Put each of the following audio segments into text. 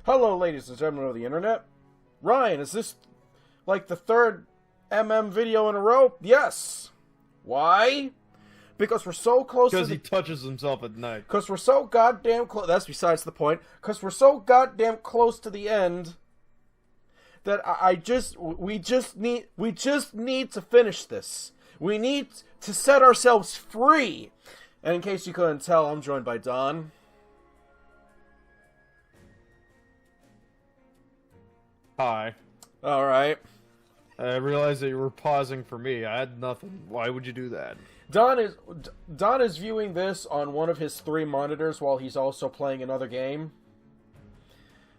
Hello, ladies and gentlemen of the internet. Ryan, is this like the third video in a row? Yes. Why? Because we're so close to Because he touches himself at night. Because we're so goddamn close. That's besides the point. Because we're so goddamn close to the end that we just need to finish this. We need to set ourselves free. And in case you couldn't tell, I'm joined by Don. Hi. Alright. I realized that you were pausing for me. I had nothing. Why would you do that? Don is viewing this on one of his 3 monitors while he's also playing another game.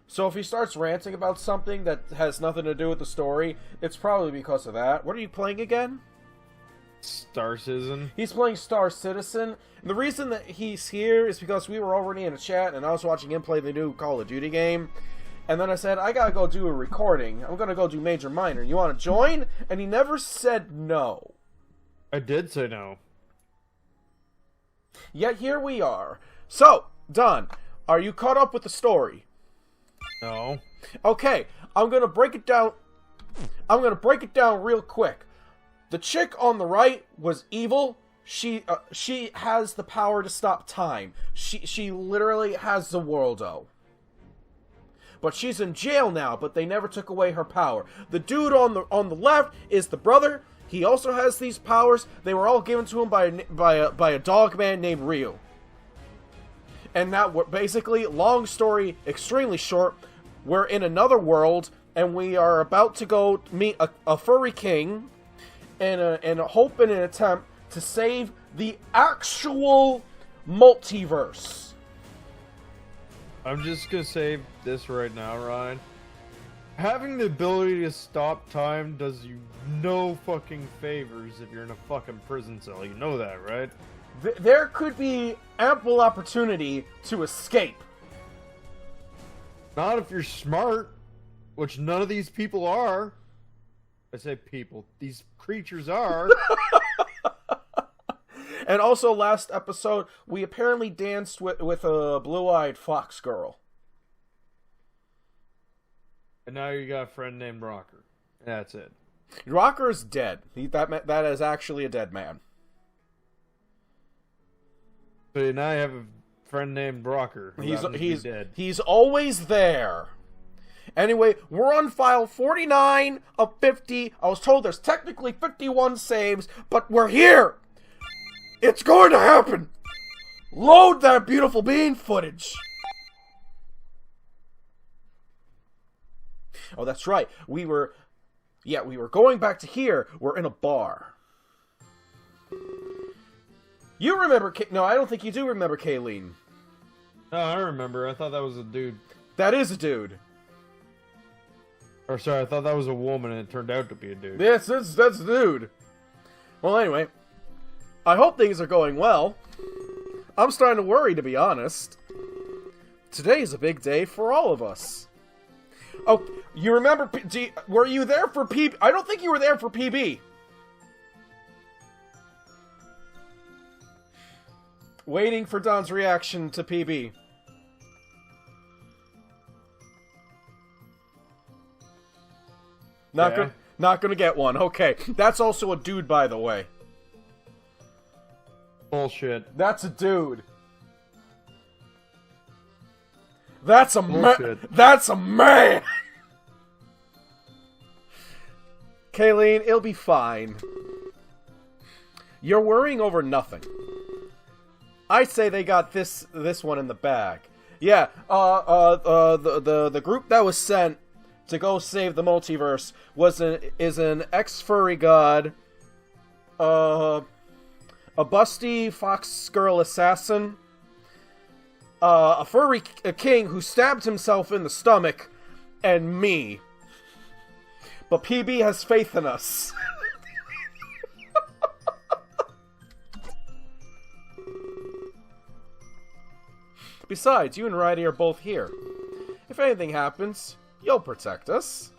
So if he starts ranting about something that has nothing to do with the story, it's probably because of that. What are you playing again? Star Citizen. He's playing Star Citizen. And the reason that he's here is because we were already in a chat and I was watching him play the new Call of Duty game. And then I said, I gotta go do a recording. I'm gonna go do Major Minor. You wanna join? And he never said no. I did say no. Yet here we are. So, Don, are you caught up with the story? No. Okay, I'm gonna break it down. I'm gonna break it down real quick. The chick on the right was evil. She has the power to stop time. She literally has the worldo. But she's in jail now, but they never took away her power. The dude on the left is the brother. He also has these powers. They were all given to him by a dog man named Ryu. And that, basically, long story, extremely short, we're in another world, and we are about to go meet a furry king, in a hope and an attempt to save the actual multiverse. I'm just gonna say this right now, Ryan. Having the ability to stop time does you no fucking favors if you're in a fucking prison cell. You know that, right? There could be ample opportunity to escape. Not if you're smart, which none of these people are. I say people. These creatures are. And also, last episode, we apparently danced with a blue-eyed fox girl. And now you got a friend named Rocker. That's it. Rocker's dead. That is actually a dead man. So now you have a friend named Rocker. He's dead. He's always there. Anyway, we're on file 49 of 50. I was told there's technically 51 saves, but we're here. It's going to happen. Load that beautiful bean footage. Oh, that's right. We were going back to here. We're in a bar. You remember... No, I don't think you do remember Kayleen. No, I remember. I thought that was a dude. That is a dude. Or sorry, I thought that was a woman and it turned out to be a dude. Yes, that's a dude. Well, anyway. I hope things are going well. I'm starting to worry, to be honest. Today is a big day for all of us. Oh, you remember... were you there for PB? I don't think you were there for PB. Waiting for Don's reaction to PB. Not gonna get one. Okay. That's also a dude, by the way. Bullshit. That's a dude. That's a man. That's a man. Kayleen, it'll be fine. You're worrying over nothing. I'd say they got this one in the bag. Yeah. The group that was sent to go save the multiverse is an ex-furry god. A busty fox girl assassin, a furry king who stabbed himself in the stomach, and me. But PB has faith in us. Besides, you and Riley are both here. If anything happens, you'll protect us.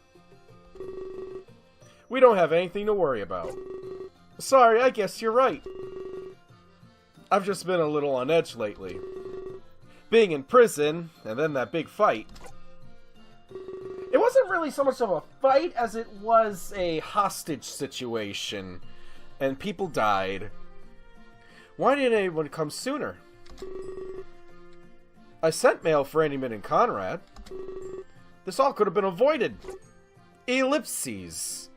We don't have anything to worry about. Sorry, I guess you're right. I've just been a little on edge lately. Being in prison, and then that big fight. wasn't really so much of a fight as it was a hostage situation, and people died. Why didn't anyone come sooner? I sent mail for Andyman and Conrad. This all could have been avoided. Ellipses.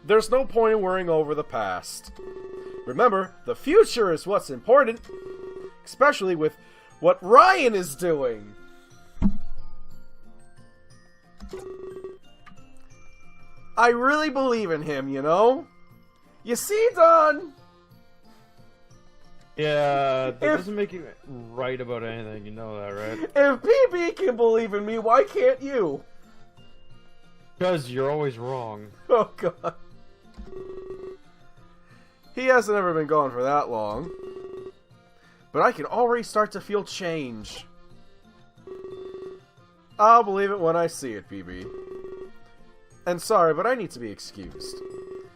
There's no point in worrying over the past. Remember, the future is what's important. Especially with what Ryan is doing. I really believe in him, you know? You see, Don? Yeah, that doesn't make you right about anything, you know that, right? If PB can believe in me, why can't you? Because you're always wrong. Oh, God. He hasn't ever been gone for that long. But I can already start to feel change. I'll believe it when I see it, PB. And sorry, but I need to be excused.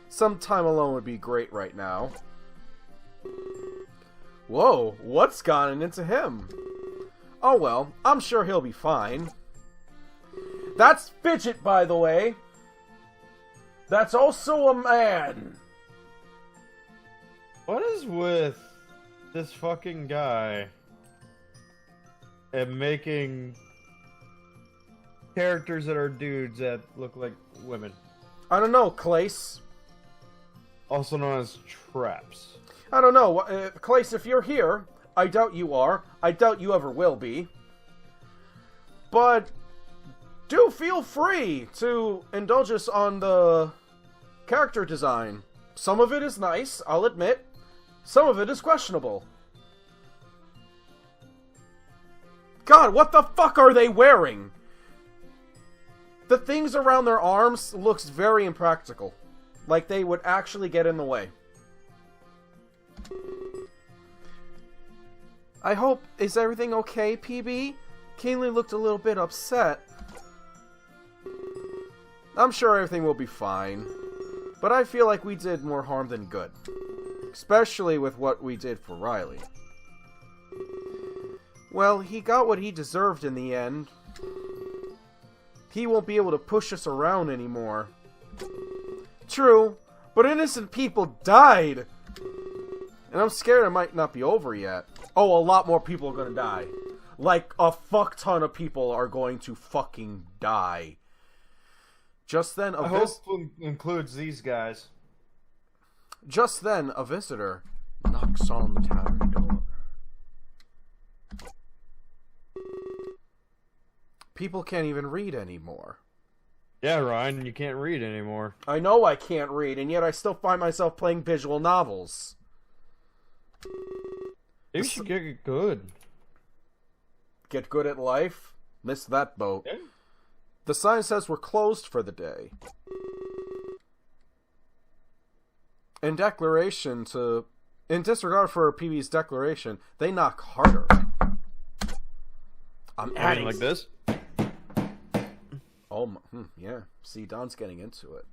Some time alone would be great right now. Whoa, what's gotten into him? Oh well, I'm sure he'll be fine. That's Fidget, by the way. That's also a man. What is with this fucking guy and making characters that are dudes that look like women? I don't know, Clace. Also known as traps. I don't know. Clace, if you're here, I doubt you are. I doubt you ever will be. But do feel free to indulge us on the character design. Some of it is nice, I'll admit. Some of it is questionable. God, what the fuck are they wearing? The things around their arms looks very impractical. Like they would actually get in the way. I hope... Is everything okay, PB? Kaylee looked a little bit upset. I'm sure everything will be fine. But I feel like we did more harm than good. Especially with what we did for Riley. Well, he got what he deserved in the end. He won't be able to push us around anymore. True, but innocent people died! And I'm scared it might not be over yet. Oh, a lot more people are gonna die. Like, a fuck ton of people are going to fucking die. Just then, I hope it includes these guys. Just then, a visitor knocks on the tavern door. People can't even read anymore. Yeah, Ryan, you can't read anymore. I know I can't read, and yet I still find myself playing visual novels. Maybe you should get good. Get good at life? Missed that boat. Yeah. The sign says we're closed for the day. In disregard for PB's declaration, they knock harder. I'm adding like this. Oh, yeah. See, Don's getting into it.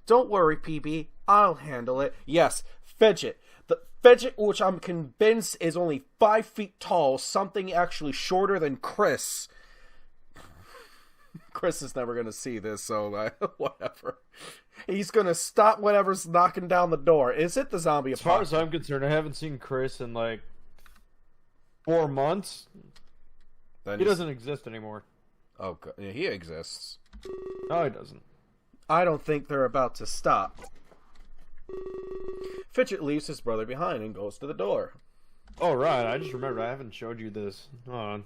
Don't worry, PB. I'll handle it. Yes, Fidget. The Fidget, which I'm convinced is only 5 feet tall, something actually shorter than Chris. Chris is never going to see this, so whatever. He's going to stop whatever's knocking down the door. Is it the zombie apocalypse? As far as I'm concerned, I haven't seen Chris in like 4 months. Then he doesn't exist anymore. Oh, God. Yeah, he exists. No, he doesn't. I don't think they're about to stop. Fidget leaves his brother behind and goes to the door. Oh, right. I just remembered I haven't showed you this. Hold on.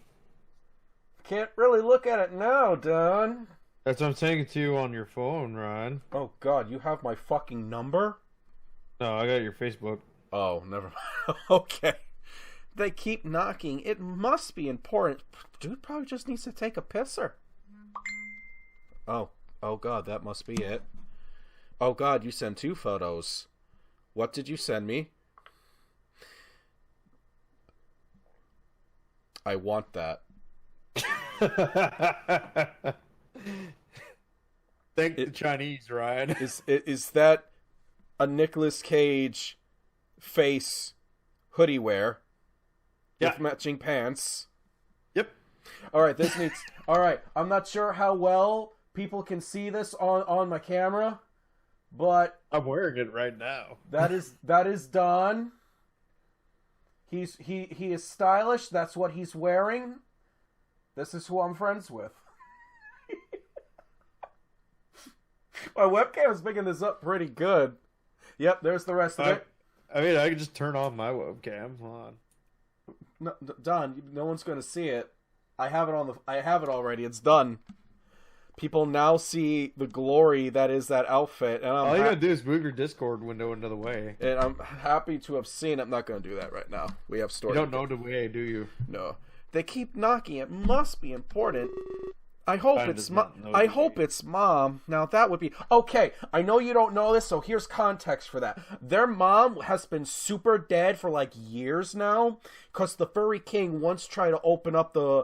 Can't really look at it now, Don. That's what I'm saying it to you on your phone, Ryan. Oh, God. You have my fucking number? No, I got your Facebook. Oh, never mind. Okay. They keep knocking. It must be important. Dude probably just needs to take a pisser. Oh. Oh, God. That must be it. Oh, God. You sent 2 photos. What did you send me? I want that. Thank the Chinese, Ryan. Is that a Nicolas Cage face hoodie wear? Yeah. With matching pants? Yep. Alright, this needs... Alright, I'm not sure how well people can see this on my camera, but... I'm wearing it right now. That is Don. He is stylish. That's what he's wearing. This is who I'm friends with. My webcam is picking this up pretty good. Yep, there's the rest of it. I mean, I can just turn on my webcam. Hold on. No, Don, no one's going to see it. I have it already. It's done. People now see the glory that is that outfit, and all you gotta do is move your Discord window into the way. And I'm happy to have seen it. I'm not going to do that right now. We have stories. You don't know the way, do you? No. They keep knocking. It must be important. I hope it's mom. Now that would be okay. I know you don't know this, so here's context for that. Their mom has been super dead for like years now, because the Furry King once tried to open up the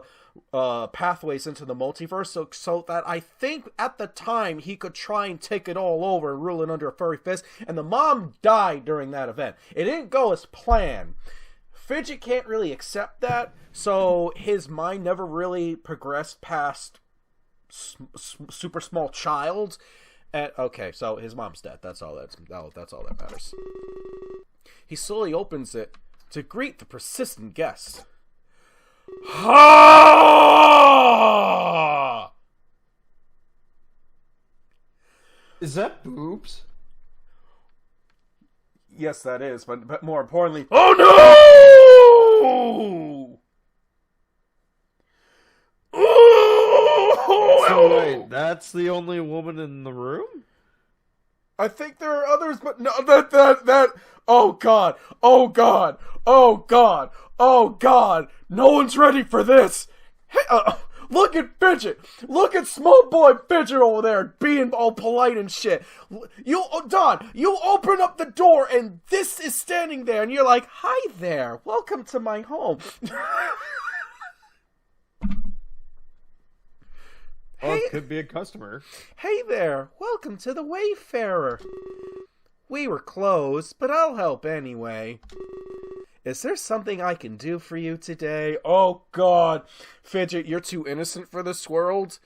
pathways into the multiverse, so that I think at the time he could try and take it all over, ruling under a furry fist. And the mom died during that event. It didn't go as planned. Fidget can't really accept that, so his mind never really progressed past super small child. And okay, so his mom's dead. That's all that matters. He slowly opens it to greet the persistent guest. Ha! Is that boobs? Yes, that is, but more importantly, oh no! So wait, that's the only woman in the room? I think there are others, but no, that, oh god, no one's ready for this. Hey, look at Fidget, look at small boy Fidget over there, being all polite and shit. Don, you open up the door and this is standing there, and you're like, hi there, welcome to my home. Well, it could be a customer. Hey there, welcome to the Wayfarer. We were closed, but I'll help anyway. Is there something I can do for you today? Oh god, Fidget, you're too innocent for this world.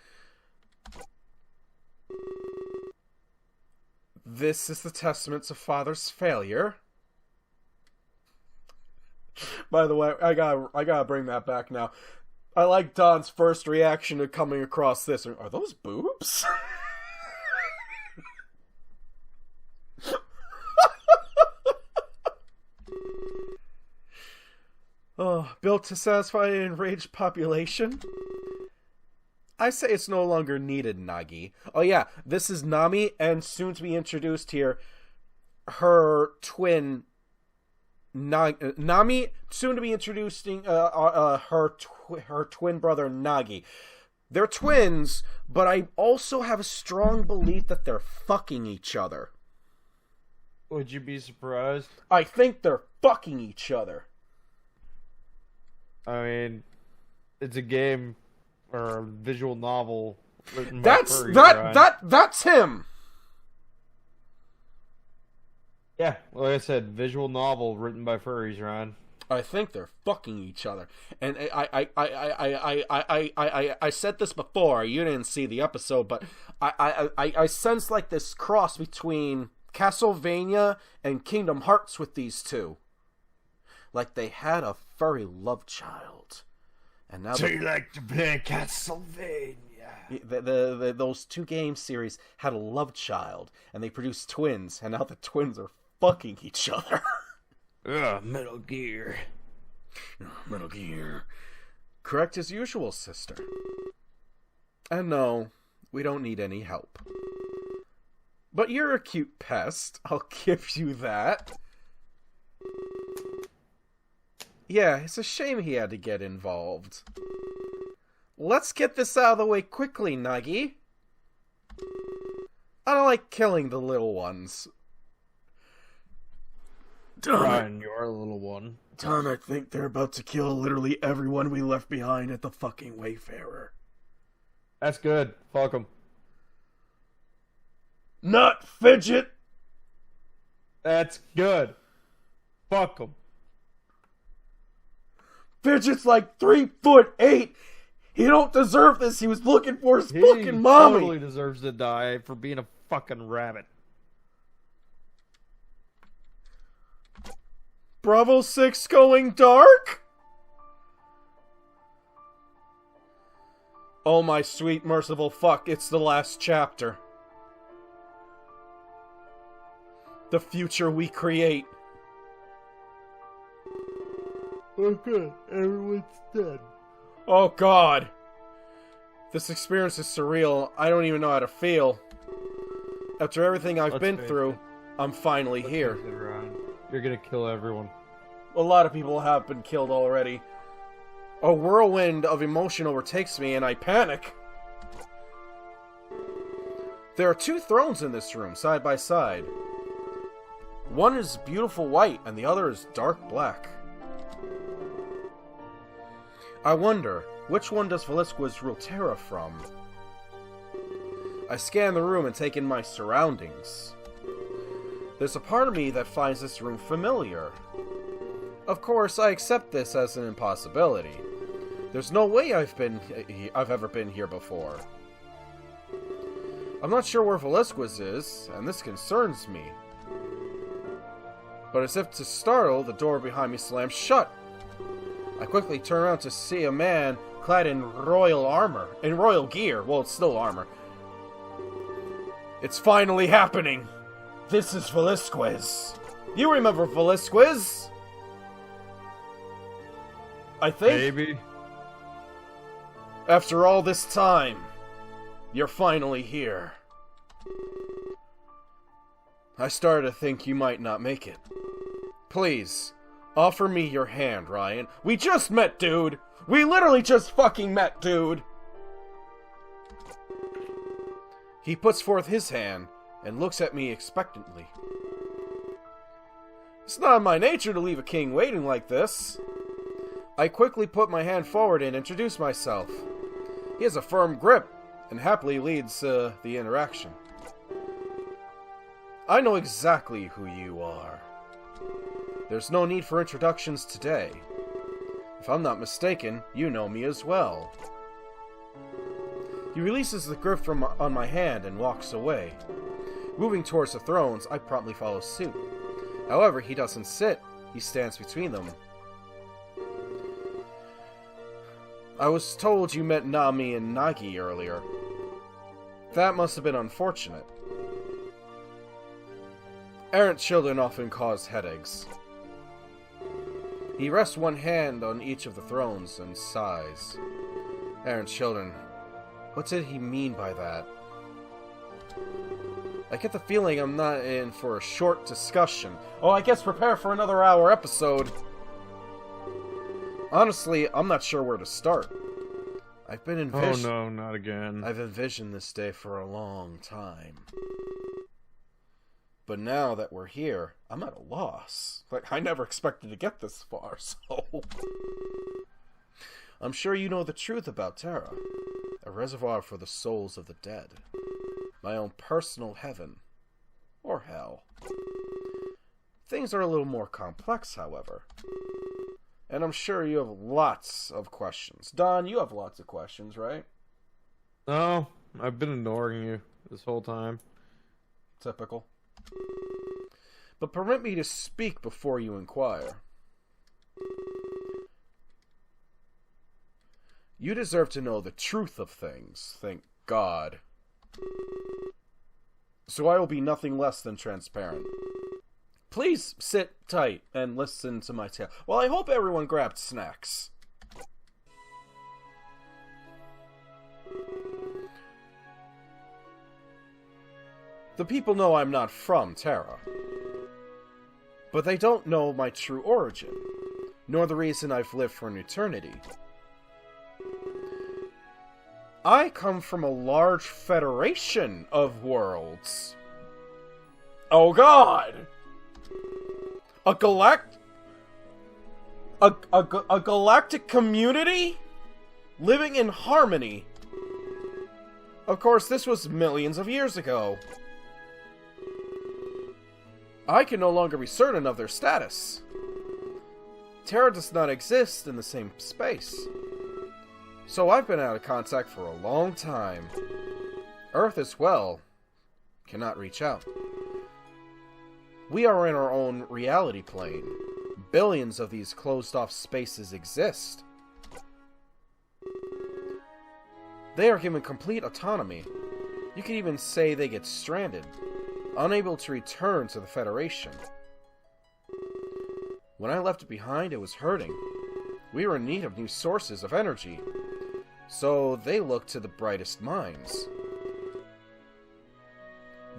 This is the testament to Father's failure. By the way, I gotta bring that back now. I like Don's first reaction to coming across this. Are those boobs? Oh, built to satisfy an enraged population? I say it's no longer needed, Nagi. Oh yeah, this is Nami, and soon to be introduced here, her twin... Nami, soon to be introducing her twin brother Nagi. They're twins, but I also have a strong belief that they're fucking each other. Would you be surprised? I think they're fucking each other. I mean, it's a game or a visual novel written by furries, that's him. Yeah, like I said, visual novel written by furries, Ryan. I think they're fucking each other, and I said this before. You didn't see the episode, but I sense like this cross between Castlevania and Kingdom Hearts with these two. Like they had a furry love child, and now so you like to play Castlevania? Those two game series had a love child, and they produced twins, and now the twins are fucking each other. Ugh, Metal Gear. Metal Gear. Correct as usual, sister. And no, we don't need any help. But you're a cute pest, I'll give you that. Yeah, it's a shame he had to get involved. Let's get this out of the way quickly, Nagi. I don't like killing the little ones. Ryan, you're a little one. Don, I think they're about to kill literally everyone we left behind at the fucking Wayfarer. That's good. Fuck them. Not Fidget! That's good. Fuck them. Fidget's like 3'8". He don't deserve this. He was looking for his fucking mommy. He totally deserves to die for being a fucking rabbit. Bravo 6 going dark? Oh my sweet merciful fuck, it's the last chapter. The future we create. Okay, everyone's dead. Oh god. This experience is surreal. I don't even know how to feel. After everything I've been through, I'm finally here. You're gonna kill everyone. A lot of people have been killed already. A whirlwind of emotion overtakes me and I panic. There are 2 thrones in this room, side by side. One is beautiful white and the other is dark black. I wonder, which one does Velasquez rule Terra from? I scan the room and take in my surroundings. There's a part of me that finds this room familiar. Of course, I accept this as an impossibility. There's no way I've ever been here before. I'm not sure where Velasquez is, and this concerns me. But as if to startle, the door behind me slams shut. I quickly turn around to see a man clad in royal armor. In royal gear. Well, it's still armor. It's finally happening! This is Velasquez. You remember Velasquez? I think. Maybe. After all this time, you're finally here. I started to think you might not make it. Please, offer me your hand, Ryan. We just met, dude! We literally just fucking met, dude! He puts forth his hand and looks at me expectantly. It's not in my nature to leave a king waiting like this. I quickly put my hand forward and introduce myself. He has a firm grip and happily leads the interaction. I know exactly who you are. There's no need for introductions today. If I'm not mistaken, you know me as well. He releases the grip on my hand and walks away. Moving towards the thrones, I promptly follow suit. However, he doesn't sit. He stands between them. I was told you met Nami and Nagi earlier. That must have been unfortunate. Errant children often cause headaches. He rests one hand on each of the thrones and sighs. Errant children. What did he mean by that? I get the feeling I'm not in for a short discussion. Oh, I guess prepare for another hour episode. Honestly, I'm not sure where to start. I've been envisioning... Oh no, not again. I've envisioned this day for a long time. But now that we're here, I'm at a loss. Like, I never expected to get this far, so... I'm sure you know the truth about Terra. A reservoir for the souls of the dead. My own personal heaven. Or hell. Things are a little more complex, however. And I'm sure you have lots of questions. Don, you have lots of questions, right? No, I've been ignoring you this whole time. Typical. But permit me to speak before you inquire. You deserve to know the truth of things, thank God. So I will be nothing less than transparent. Please sit tight and listen to my tale. Well, I hope everyone grabbed snacks. The people know I'm not from Terra. But they don't know my true origin, nor the reason I've lived for an eternity. I come from a large federation of worlds. Oh God! A galactic community? Living in harmony. Of course, this was millions of years ago. I can no longer be certain of their status. Terra does not exist in the same space. So I've been out of contact for a long time. Earth as well cannot reach out. We are in our own reality plane. Billions of these closed-off spaces exist. They are given complete autonomy. You could even say they get stranded, unable to return to the Federation. When I left it behind, it was hurting. We were in need of new sources of energy, so they looked to the brightest minds.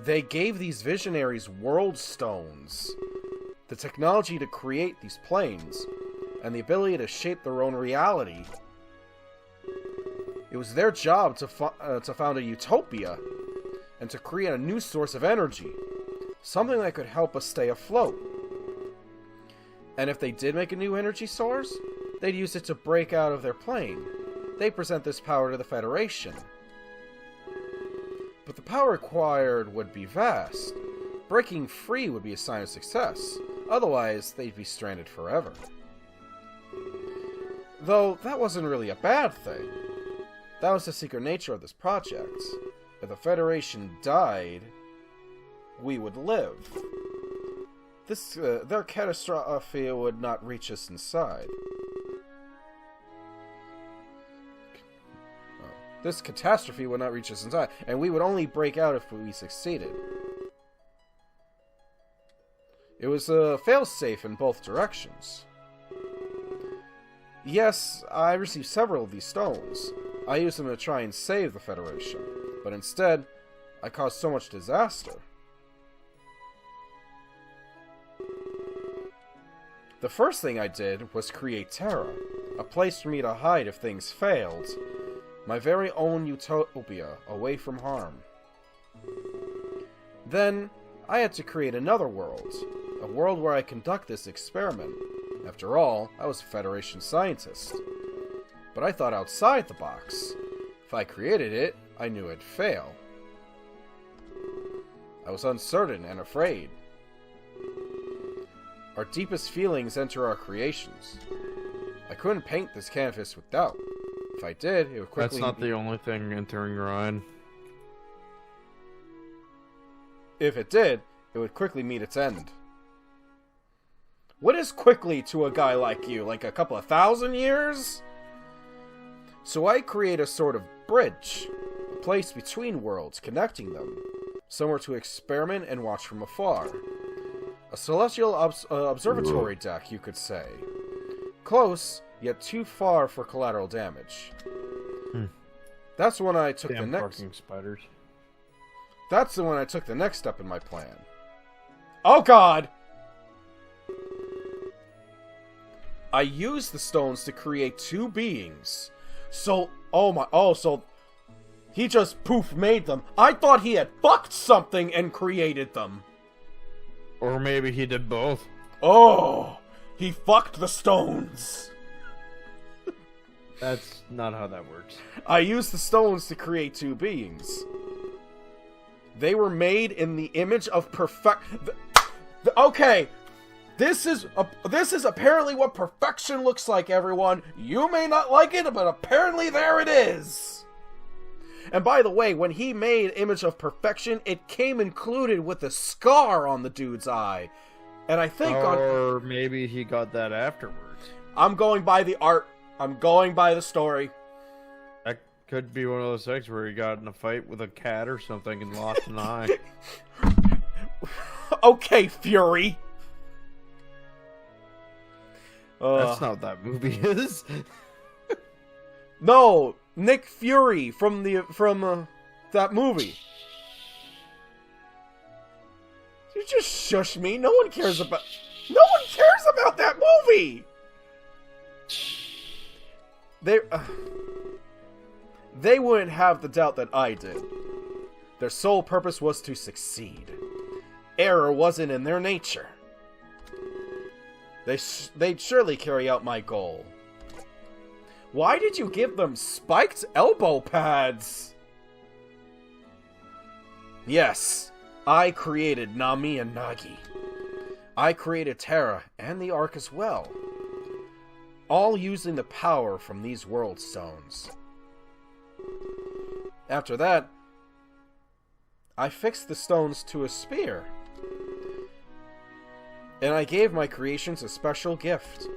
They gave these visionaries world stones, the technology to create these planes, and the ability to shape their own reality. It was their job to found a utopia, and to create a new source of energy, something that could help us stay afloat. And if they did make a new energy source, they'd use it to break out of their plane. They present this power to the Federation. But the power required would be vast. Breaking free would be a sign of success. Otherwise, they'd be stranded forever. Though, that wasn't really a bad thing. That was the secret nature of this project. If the Federation died, we would live. Their catastrophe would not reach us inside. This catastrophe would not reach us inside, and we would only break out if we succeeded. It was a failsafe in both directions. Yes, I received several of these stones. I used them to try and save the Federation, but instead, I caused so much disaster. The first thing I did was create Terra, a place for me to hide if things failed. My very own utopia, away from harm. Then, I had to create another world. A world where I conduct this experiment. After all, I was a Federation scientist. But I thought outside the box. If I created it, I knew it'd fail. I was uncertain and afraid. Our deepest feelings enter our creations. I couldn't paint this canvas with doubt. If I did, it would quickly... That's not the only thing entering your mind. If it did, it would quickly meet its end. What is quickly to a guy like you? Like a couple of 1,000 years? So I create a sort of bridge. A place between worlds, connecting them. Somewhere to experiment and watch from afar. A celestial observatory deck, you could say. Close, yet too far for collateral damage. That's when I took the next... parking spiders. That's the one I took the next step in my plan. Oh god! I used the stones to create two beings. So, so he just poof made them. I thought he had fucked something and created them. Or maybe he did both. Oh, he fucked the stones. That's not how that works. I used the stones to create two beings. They were made in the image of okay, this is apparently what perfection looks like, everyone. You may not like it, but apparently there it is. And by the way, when he made Image of Perfection, it came included with a scar on the dude's eye. And I think Or maybe he got that afterwards. I'm going by the art. I'm going by the story. That could be one of those things where he got in a fight with a cat or something and lost an eye. Okay, Fury. That's not what that movie is. No, Nick Fury from that movie. You just shush me. No one cares about that movie. They wouldn't have the doubt that I did. Their sole purpose was to succeed. Error wasn't in their nature. They'd surely carry out my goal. Why did you give them spiked elbow pads? Yes, I created Nami and Nagi. I created Terra and the Ark as well. all using the power from these world stones. After that, I fixed the stones to a spear. And I gave my creations a special gift.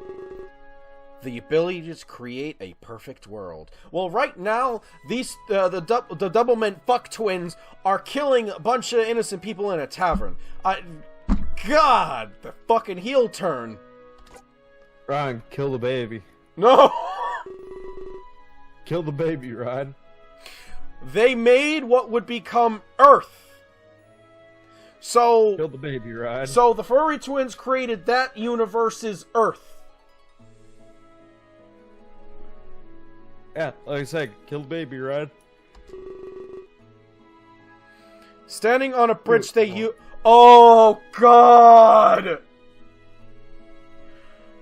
The ability to create a perfect world. Well, right now, these the Doublemint fuck twins are killing a bunch of innocent people in a tavern. God, the fucking heel turn. Ryan, kill the baby. No! Kill the baby, Ryan. They made what would become Earth. So... Kill the baby, Ryan. So the furry twins created that universe's Earth. Yeah, like I said, kill the baby, Ryan. Standing on a bridge Oh, God!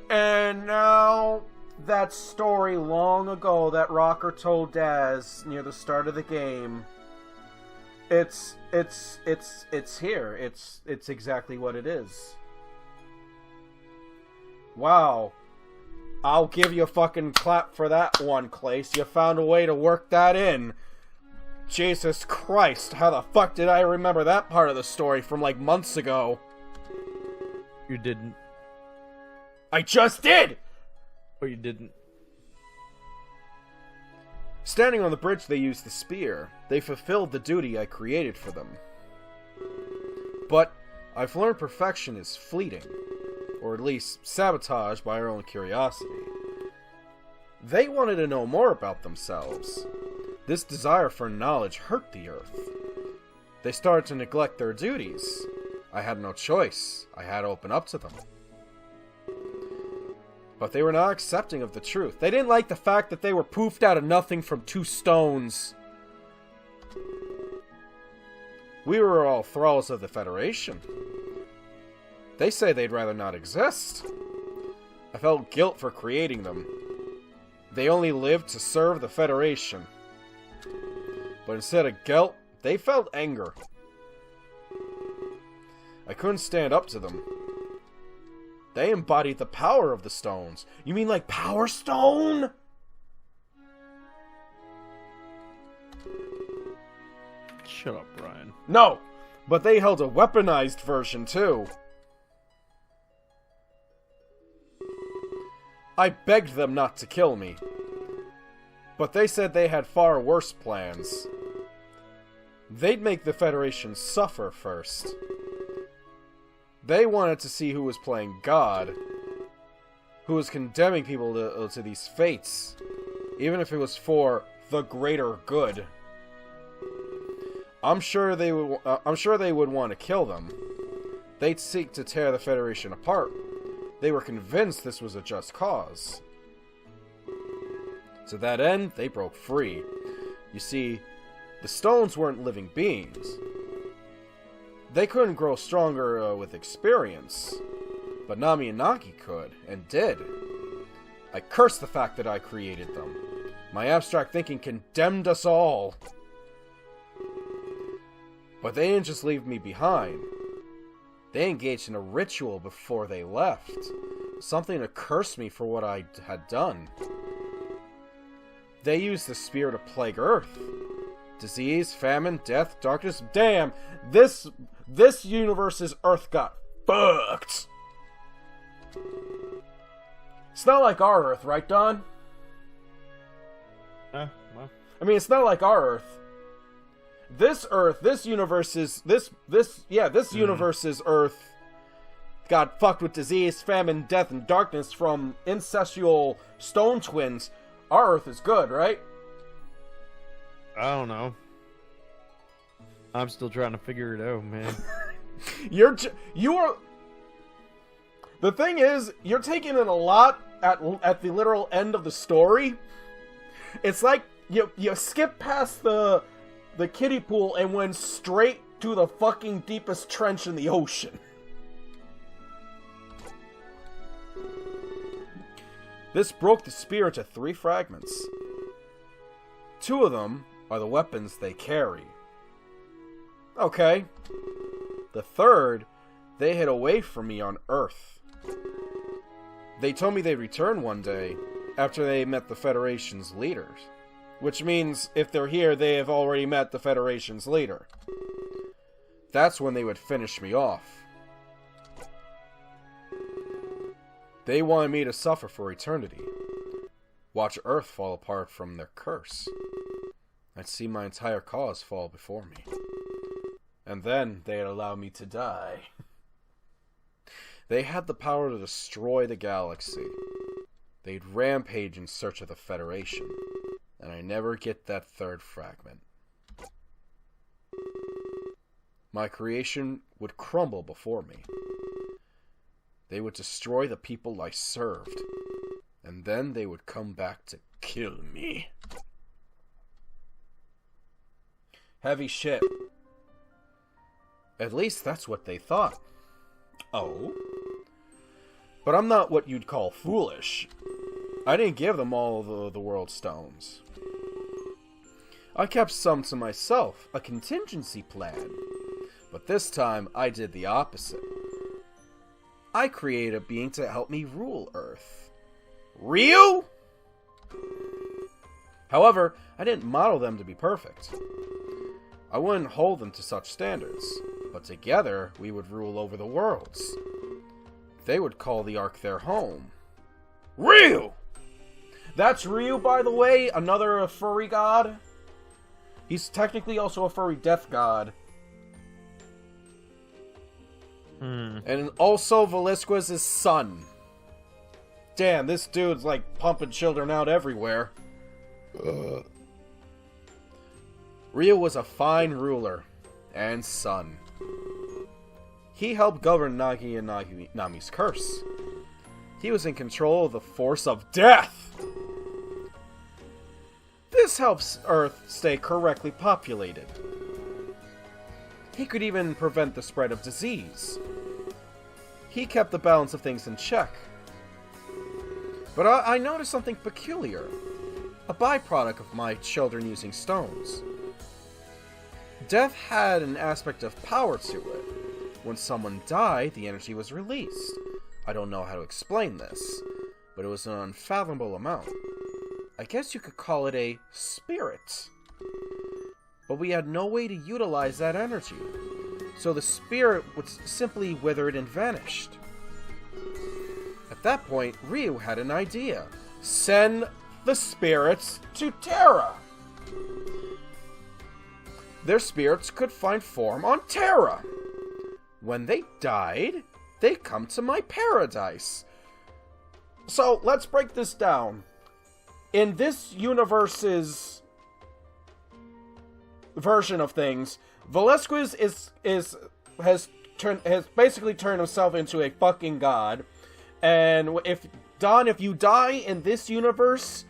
And now, that story long ago that Rocker told Daz near the start of the game, it's here. It's exactly what it is. Wow. I'll give you a fucking clap for that one, Clace. You found a way to work that in. Jesus Christ, how the fuck did I remember that part of the story from like months ago? You didn't. I just did! But you didn't. Standing on the bridge, they used the spear. They fulfilled the duty I created for them. But I've learned perfection is fleeting. Or at least sabotaged by our own curiosity. They wanted to know more about themselves. This desire for knowledge hurt the Earth. They started to neglect their duties. I had no choice. I had to open up to them. But they were not accepting of the truth. They didn't like the fact that they were poofed out of nothing from 2 stones. We were all thralls of the Federation. They say they'd rather not exist. I felt guilt for creating them. They only lived to serve the Federation. But instead of guilt, they felt anger. I couldn't stand up to them. They embodied the power of the stones. You mean like Power Stone? Shut up, Brian. No! But they held a weaponized version, too. I begged them not to kill me. But they said they had far worse plans. They'd make the Federation suffer first. They wanted to see who was playing God. Who was condemning people to these fates. Even if it was for the greater good. I'm sure they would want to kill them. They'd seek to tear the Federation apart. They were convinced this was a just cause. To that end, they broke free. You see, the stones weren't living beings. They couldn't grow stronger with experience. But Nami and Nagi could, and did. I cursed the fact that I created them. My abstract thinking condemned us all. But they didn't just leave me behind. They engaged in a ritual before they left. Something to curse me for what I had done. They used the spear to plague Earth. Disease, famine, death, darkness. Damn! This universe's Earth got fucked! It's not like our Earth, right, Don? Well. I mean, it's not like our Earth. This Earth, this universe's universe's Earth got fucked with disease, famine, death, and darkness from incestual stone twins. Our Earth is good, right? I don't know. I'm still trying to figure it out, man. you are. The thing is, you're taking in a lot at the literal end of the story. It's like you skip past the kiddie pool and went straight to the fucking deepest trench in the ocean. This broke the spear into 3 fragments. 2 of them are the weapons they carry. Okay. The third, they hid away from me on Earth. They told me they'd return one day, after they met the Federation's leaders. Which means, if they're here, they have already met the Federation's leader. That's when they would finish me off. They wanted me to suffer for eternity. Watch Earth fall apart from their curse. I'd see my entire cause fall before me. And then they'd allow me to die. They had the power to destroy the galaxy. They'd rampage in search of the Federation. And I never get that third fragment. My creation would crumble before me. They would destroy the people I served. And then they would come back to kill me. Heavy shit. At least that's what they thought. Oh? But I'm not what you'd call foolish. I didn't give them all the world stones. I kept some to myself, a contingency plan. But this time, I did the opposite. I created a being to help me rule Earth. Ryu? However, I didn't model them to be perfect. I wouldn't hold them to such standards, but together we would rule over the worlds. They would call the Ark their home. Ryu! That's Ryu, by the way, another furry god. He's technically also a furry death god. And also Velasquez's son. Damn, this dude's like pumping children out everywhere. Ryu was a fine ruler and son. He helped govern Nagi and Nami's curse. He was in control of the force of death. This helps Earth stay correctly populated. He could even prevent the spread of disease. He kept the balance of things in check. But I noticed something peculiar. A byproduct of my children using stones. Death had an aspect of power to it. When someone died, the energy was released. I don't know how to explain this, but it was an unfathomable amount. I guess you could call it a spirit. But we had no way to utilize that energy, so the spirit would simply withered and vanished. At that point, Ryu had an idea. Send the spirits to Terra. Their spirits could find form on Terra. When they died, they come to my paradise. So, let's break this down. In this universe's version of things, Velasquez has basically turned himself into a fucking god. And if you die in this universe,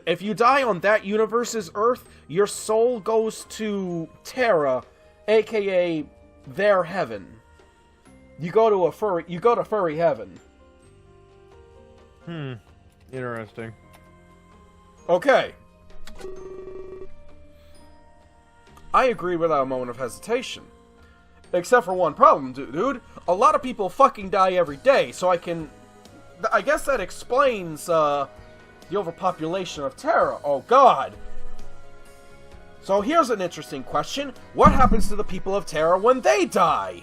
if you die on that universe's Earth, your soul goes to Terra, aka their heaven. You go to furry heaven. Interesting. Okay. I agree without a moment of hesitation. Except for one problem, dude. A lot of people fucking die every day, so I guess that explains, the overpopulation of Terra. Oh god. So here's an interesting question. What happens to the people of Terra when they die?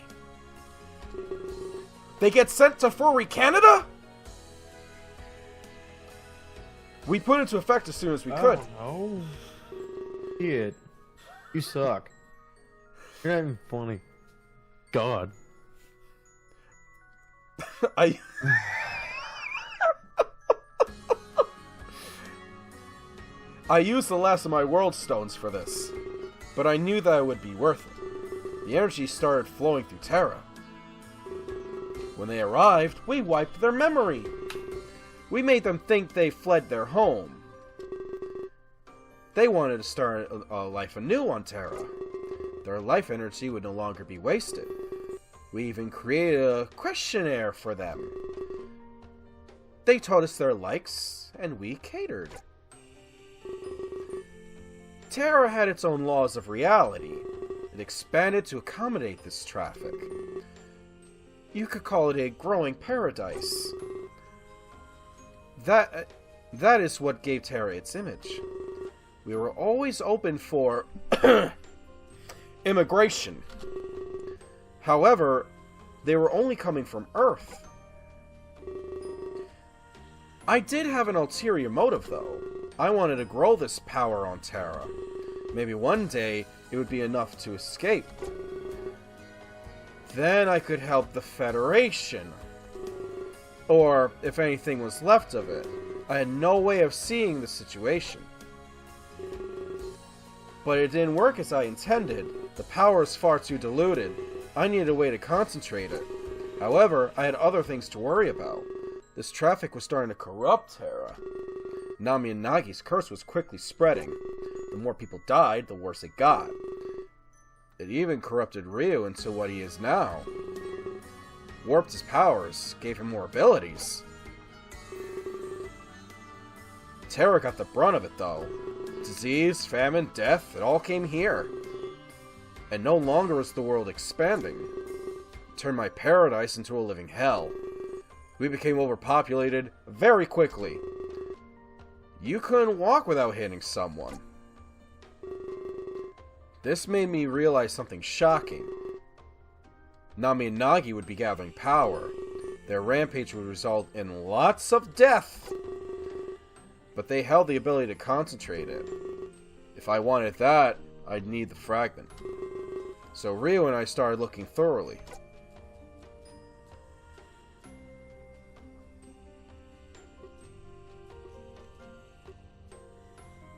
They get sent to Furry Canada? We put it into effect as soon as we could. Oh, shit. You suck. You're not even funny. God. I used the last of my world stones for this, but I knew that it would be worth it. The energy started flowing through Terra. When they arrived, we wiped their memory. We made them think they fled their home. They wanted to start a life anew on Terra. Their life energy would no longer be wasted. We even created a questionnaire for them. They told us their likes, and we catered. Terra had its own laws of reality. It expanded to accommodate this traffic. You could call it a growing paradise. That is what gave Terra its image. We were always open for immigration. However, they were only coming from Earth. I did have an ulterior motive, though. I wanted to grow this power on Terra. Maybe one day, it would be enough to escape. Then I could help the Federation. Or, if anything was left of it. I had no way of seeing the situation. But it didn't work as I intended. The power is far too diluted. I needed a way to concentrate it. However, I had other things to worry about. This traffic was starting to corrupt Terra. Nami and Nagi's curse was quickly spreading. The more people died, the worse it got. It even corrupted Ryu into what he is now. Warped his powers, gave him more abilities. Terra got the brunt of it, though. Disease, famine, death, it all came here. And no longer was the world expanding. It turned my paradise into a living hell. We became overpopulated very quickly. You couldn't walk without hitting someone. This made me realize something shocking. Nami and Nagi would be gathering power. Their rampage would result in lots of death. But they held the ability to concentrate it. If I wanted that, I'd need the fragment. So Ryu and I started looking thoroughly.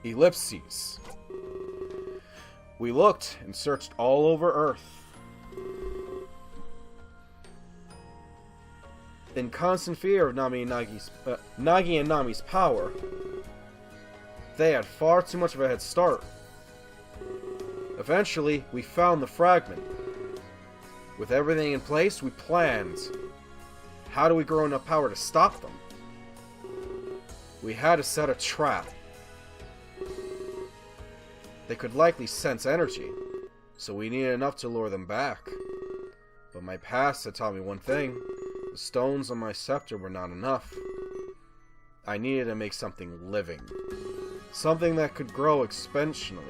Ellipses. We looked and searched all over Earth. In constant fear of Nagi and Nami's power, they had far too much of a head start. Eventually, we found the fragment. With everything in place, we planned. How do we grow enough power to stop them? We had to set a trap. They could likely sense energy, so we needed enough to lure them back. But my past had taught me one thing. The stones on my scepter were not enough. I needed to make something living. Something that could grow exponentially.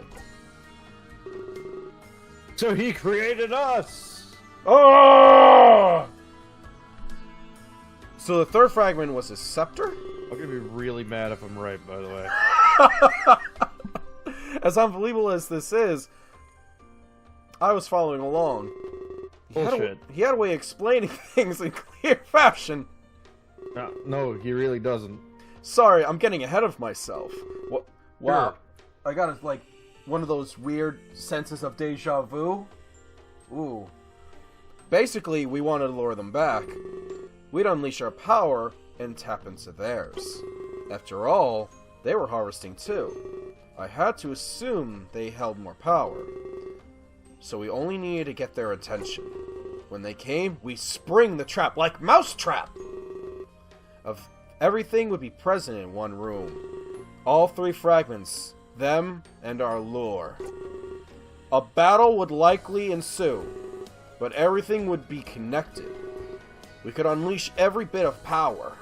So he created us! Oh! So the third fragment was his scepter? I'm gonna be really mad if I'm right, by the way. As unbelievable as this is, I was following along. Bullshit. He had a way of explaining things in clear fashion. No, he really doesn't. Sorry, I'm getting ahead of myself. What? Wow. I got like one of those weird senses of deja vu. Ooh. Basically, we wanted to lure them back. We'd unleash our power and tap into theirs. After all, they were harvesting too. I had to assume they held more power. So we only needed to get their attention. When they came, we spring the trap like mousetrap. Everything would be present in one room. All three fragments, them and our lure. A battle would likely ensue, but everything would be connected. We could unleash every bit of power.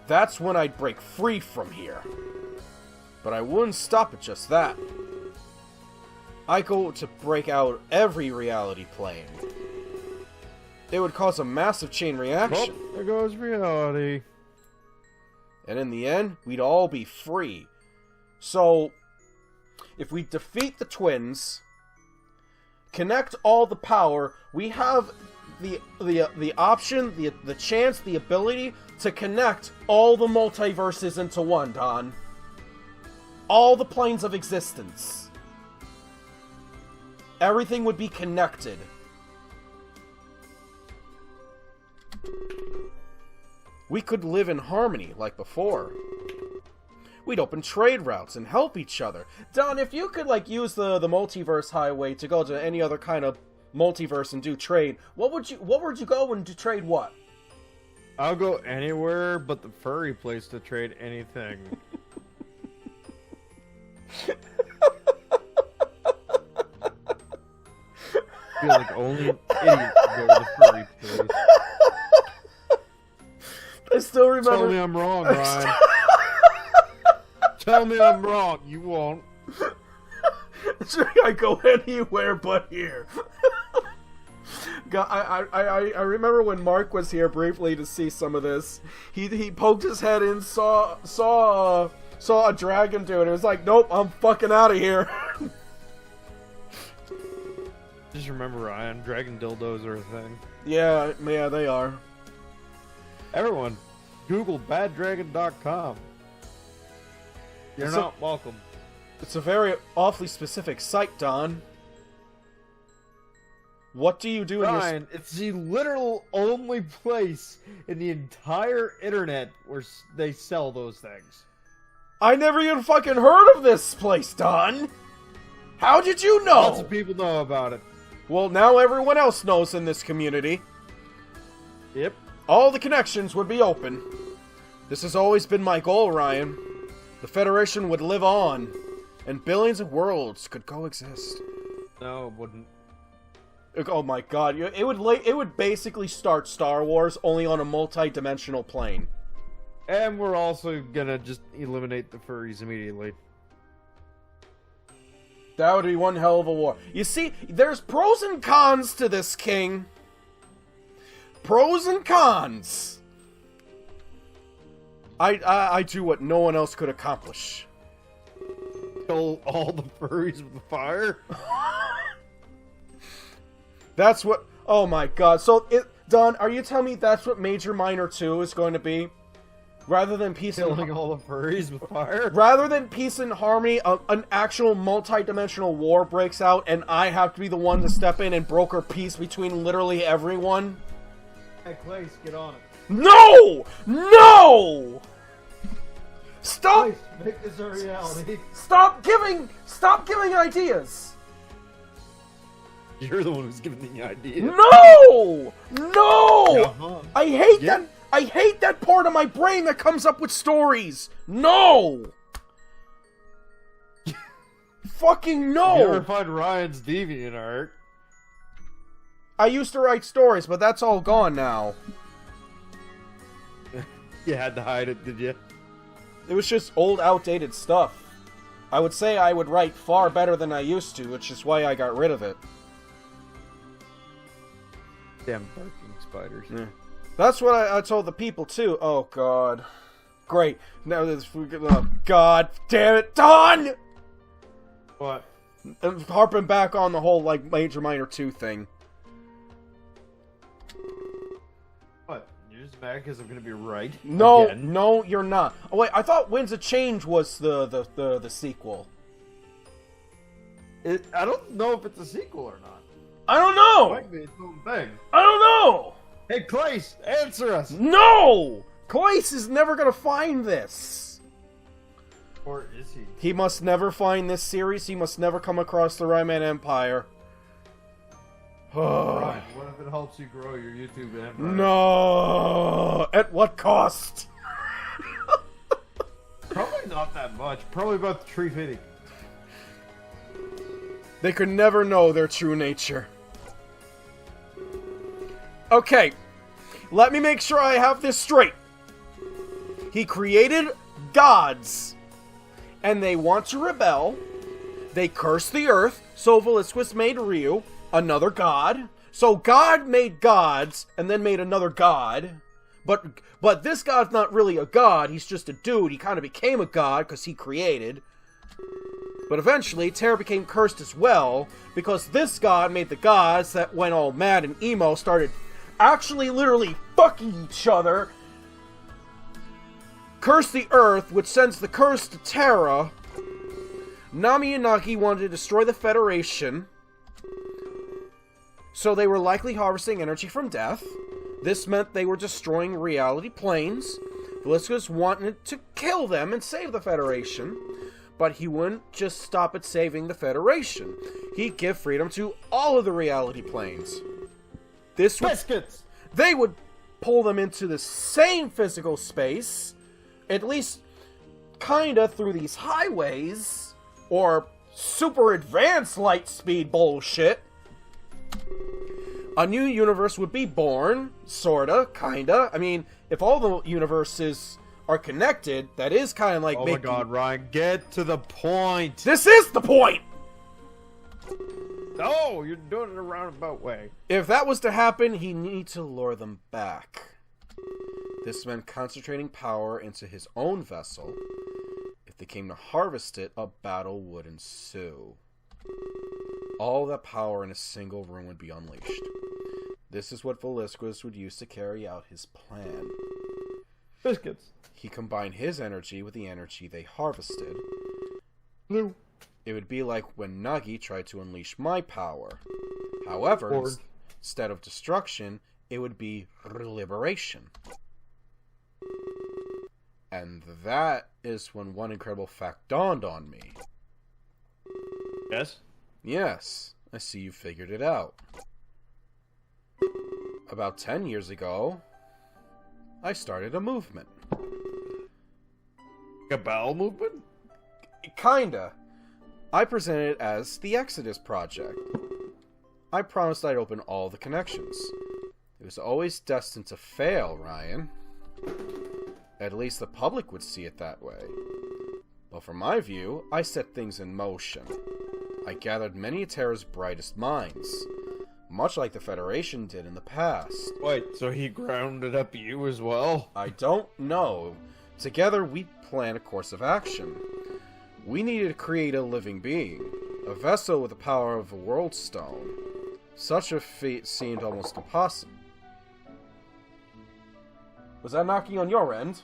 That's when I'd break free from here. But I wouldn't stop at just that. I go to break out every reality plane. It would cause a massive chain reaction. Oh, there goes reality. And in the end, we'd all be free. So, if we defeat the twins, connect all the power, we have the option, the chance, the ability to connect all the multiverses into one, Don. All the planes of existence. Everything would be connected. We could live in harmony like before. We'd open trade routes and help each other. Don, if you could like use the multiverse highway to go to any other kind of multiverse and do trade, what would you go and do trade what? I'll go anywhere but the furry place to trade anything. I feel like only an idiot would go to the furry place. still remember. Tell me I'm wrong, Ryan. Tell me I'm wrong. You won't. I go anywhere but here. God, I remember when Mark was here briefly to see some of this. He poked his head in, saw a dragon do it. It was like, nope, I'm fucking out of here. Just remember, Ryan, dragon dildos are a thing. Yeah, they are. Everyone, Google baddragon.com. You're not welcome. It's a very awfully specific site, Don. What do you do in your... Ryan, it's the literal only place in the entire internet where they sell those things. I never even fucking heard of this place, Don! How did you know? Lots of people know about it. Well, now everyone else knows in this community. Yep. All the connections would be open. This has always been my goal, Ryan. The Federation would live on, and billions of worlds could coexist. No, it wouldn't. Oh my god, it would basically start Star Wars, only on a multi-dimensional plane. And we're also gonna just eliminate the furries immediately. That would be one hell of a war. You see, there's pros and cons to this, King. Pros and cons. I do what no one else could accomplish. Kill all the furries with fire? That's what... Oh my god. So, Don, are you telling me that's what Major Minor 2 is going to be? Rather than peace and... Killing all the furries with fire? Rather than peace and harmony, an actual multi-dimensional war breaks out, and I have to be the one to step in and broker peace between literally everyone? Hey, Clace, get on it. No! No! Stop! Clace, make this a reality. Stop giving ideas! You're the one who's giving the idea. No! No! Uh-huh. I hate that part of my brain that comes up with stories. No! Fucking no! You ever find Ryan's DeviantArt? I used to write stories, but that's all gone now. You had to hide it, did you? It was just old, outdated stuff. I would say I would write far better than I used to, which is why I got rid of it. Damn barking spiders. Yeah. That's what I told the people, too. Oh, God. Great. Now this... Oh, God damn it, Don! What? I'm harping back on the whole, like, Major Minor 2 thing. What? You're just mad because I'm gonna be right? No, again? no, you're not. Oh, wait, I thought Winds of Change was the sequel. I don't know if it's a sequel or not. I don't It know! might be its own thing. I don't know! Hey, Clace, answer us! No! Clace is never gonna find this. Or is he? He must never find this series. He must never come across the Rayman Empire. Right, what if it helps you grow your YouTube empire? No! At what cost? Probably not that much. Probably about 350. They could never know their true nature. Okay, let me make sure I have this straight. He created gods, and they want to rebel. They curse the earth, so Velisquus made Ryu, another god. So God made gods, and then made another god. But this god's not really a god, he's just a dude. He kind of became a god because he created. But eventually, Terra became cursed as well, because this god made the gods that went all mad and emo, started actually literally fucking each other, curse the earth, which sends the curse to Terra. Nami and Nagi wanted to destroy the Federation, so they were likely harvesting energy from death. This meant they were destroying reality planes. Velisquus wanted to kill them and save the Federation, but he wouldn't just stop at saving the Federation. He'd give freedom to all of the reality planes. This would... Biscuits! They would pull them into the same physical space, at least kinda through these highways, or super advanced light speed bullshit. A new universe would be born, sorta, kinda. I mean, if all the universes are connected, that is kind of like Oh my god, Ryan, get to the point! This is the point! No, you're doing it a roundabout way. If that was to happen, he needs to lure them back. This meant concentrating power into his own vessel. If they came to harvest it, a battle would ensue. All that power in a single room would be unleashed. This is what Velasquez would use to carry out his plan. Biscuits. He combined his energy with the energy they harvested. Blue. It would be like when Nagi tried to unleash my power. However, instead of destruction, it would be liberation. And that is when one incredible fact dawned on me. Yes? Yes, I see you figured it out. About 10 years ago, I started a movement. A bowel movement? Kinda. I presented it as the Exodus Project. I promised I'd open all the connections. It was always destined to fail, Ryan. At least the public would see it that way. But from my view, I set things in motion. I gathered many of Terra's brightest minds, much like the Federation did in the past. Wait, so he grounded up you as well? I don't know. Together, we planned a course of action. We needed to create a living being, a vessel with the power of a world stone. Such a feat seemed almost impossible. Was that knocking on your end?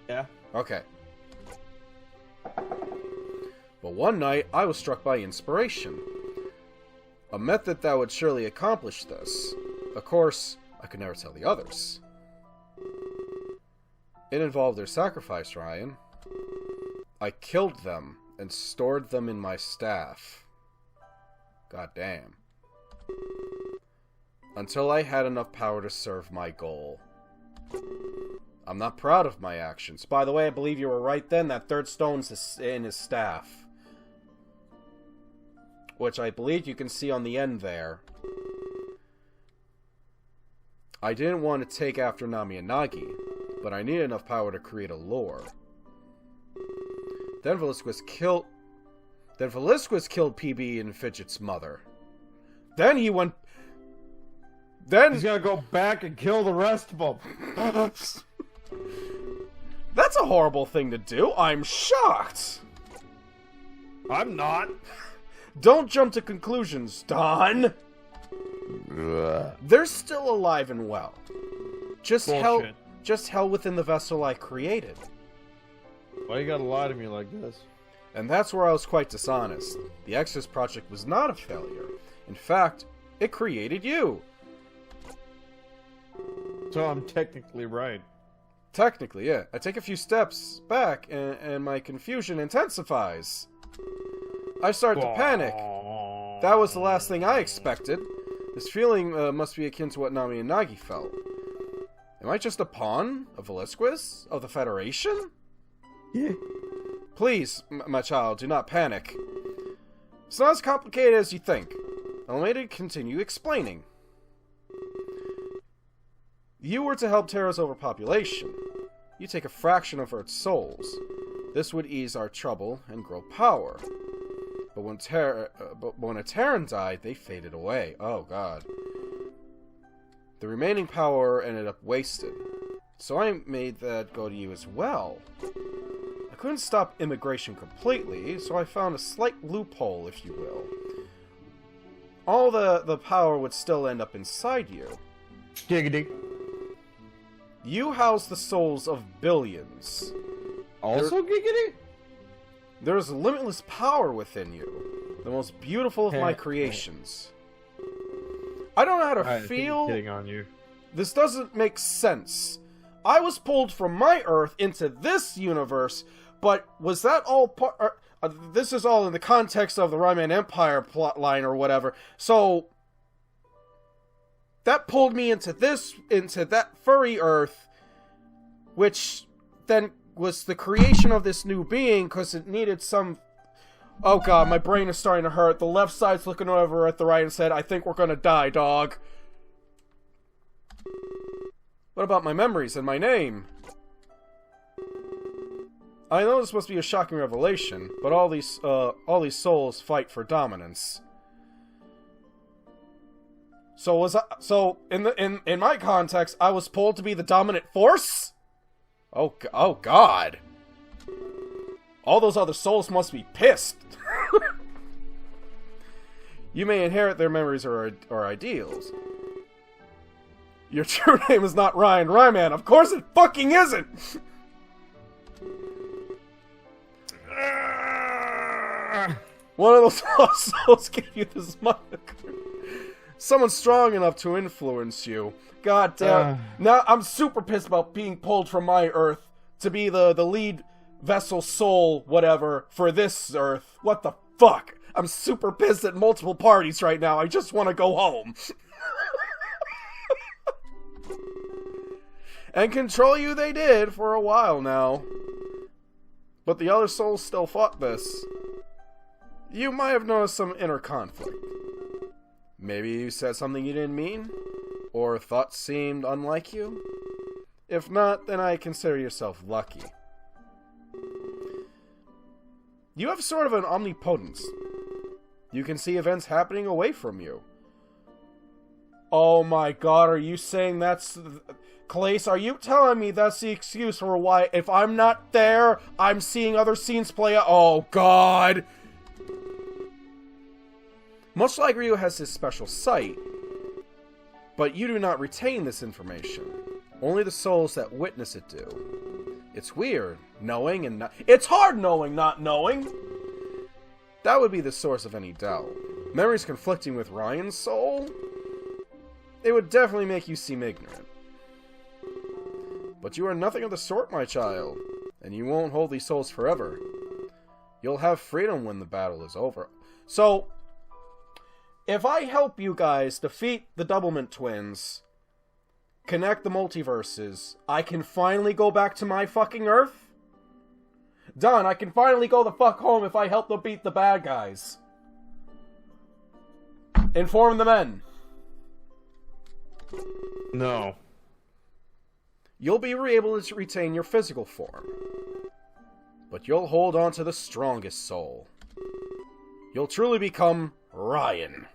Yeah. Okay. But one night, I was struck by inspiration. A method that would surely accomplish this. Of course, I could never tell the others. It involved their sacrifice, Ryan. I killed them and stored them in my staff. God damn. Until I had enough power to serve my goal. I'm not proud of my actions. By the way, I believe you were right then. That third stone's in his staff. Which I believe you can see on the end there. I didn't want to take after Nami and Nagi, but I needed enough power to create a lore. Then Velasquez killed PB and Fidget's mother. Then he went... Then... He's gonna go back and kill the rest of them. That's a horrible thing to do. I'm shocked. I'm not. Don't jump to conclusions, Don. They're still alive and well. Just hell within the vessel I created. Why you gotta lie to me like this? And that's where I was quite dishonest. The Exodus Project was not a failure. In fact, it created you. So I'm technically right. Technically, yeah. I take a few steps back, and my confusion intensifies. I start to panic. That was the last thing I expected. This feeling must be akin to what Nami and Nagi felt. Am I just a pawn of Velasquez? Of the Federation? Yeah. Please, my child, do not panic. It's not as complicated as you think. Allow me to continue explaining. You were to help Terra's overpopulation. You take a fraction of Earth's souls. This would ease our trouble and grow power. But when a Terran died, they faded away. Oh, God. The remaining power ended up wasted. So I made that go to you as well. I couldn't stop immigration completely, so I found a slight loophole, if you will. All the power would still end up inside you. Giggity. You house the souls of billions. Also giggity? There's limitless power within you. The most beautiful of my creations. I don't know how to feel. Kidding on you. This doesn't make sense. I was pulled from my Earth into this universe, but was that all part... this is all in the context of the Rayman Empire plotline or whatever. So... that pulled me into that furry Earth, which then was the creation of this new being because it needed some Oh god, my brain is starting to hurt. The left side's looking over at the right and said, I think we're gonna die, dog. What about my memories and my name? I know this must be a shocking revelation, but all these souls fight for dominance. So in my context, I was pulled to be the dominant force? Oh god. All those other souls must be pissed. You may inherit their memories or ideals. Your true name is not Ryan Ryman. Of course it fucking isn't! One of those lost souls gave you this moniker. Someone strong enough to influence you. God damn. Now I'm super pissed about being pulled from my Earth to be the lead vessel soul, whatever, for this Earth. What the fuck? I'm super pissed at multiple parties right now. I just want to go home. And control you they did for a while now. But the other souls still fought this. You might have noticed some inner conflict. Maybe you said something you didn't mean? Or thoughts seemed unlike you? If not, then I consider yourself lucky. You have sort of an omnipotence. You can see events happening away from you. Oh my god, are you saying that's... Clace, are you telling me that's the excuse for why, if I'm not there, I'm seeing other scenes play out? Oh god! Much like Ryu has his special sight, but you do not retain this information. Only the souls that witness it do. It's weird, knowing and not... It's hard knowing, not knowing! That would be the source of any doubt. Memories conflicting with Ryan's soul? It would definitely make you seem ignorant. But you are nothing of the sort, my child, and you won't hold these souls forever. You'll have freedom when the battle is over. So, if I help you guys defeat the Doublemint twins, connect the multiverses, I can finally go back to my fucking Earth? Done, I can finally go the fuck home if I help them beat the bad guys. Inform the men. No. You'll be able to retain your physical form, but you'll hold on to the strongest soul. You'll truly become Ryan.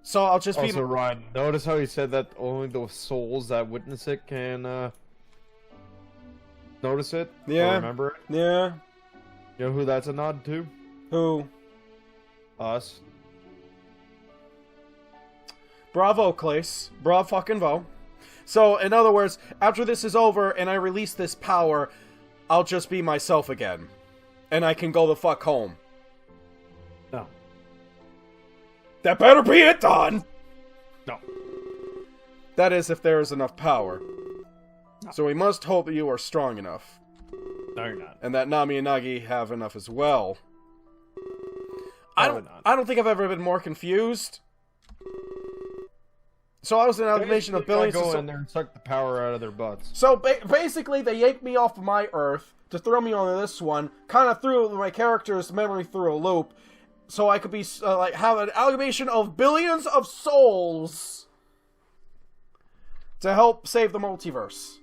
So I'll just be... Also, Ryan, notice how he said that only the souls that witness it can, notice it? Yeah. Or remember it? Yeah. You know who that's a nod to? Who? Us. Bravo, Clace. Bravo fucking vo. So, in other words, after this is over and I release this power, I'll just be myself again. And I can go the fuck home. No. That better be it, Don! No. That is, if there is enough power. No. So we must hope that you are strong enough. No, you're not. And that Nami and Nagi have enough as well. Probably not. I don't think I've ever been more confused. So I was an amalgamation of billions of... Go in there and suck the power out of their butts. So basically, they yanked me off of my Earth to throw me onto this one. Kind of threw my character's memory through a loop, so I could be like have an amalgamation of billions of souls to help save the multiverse.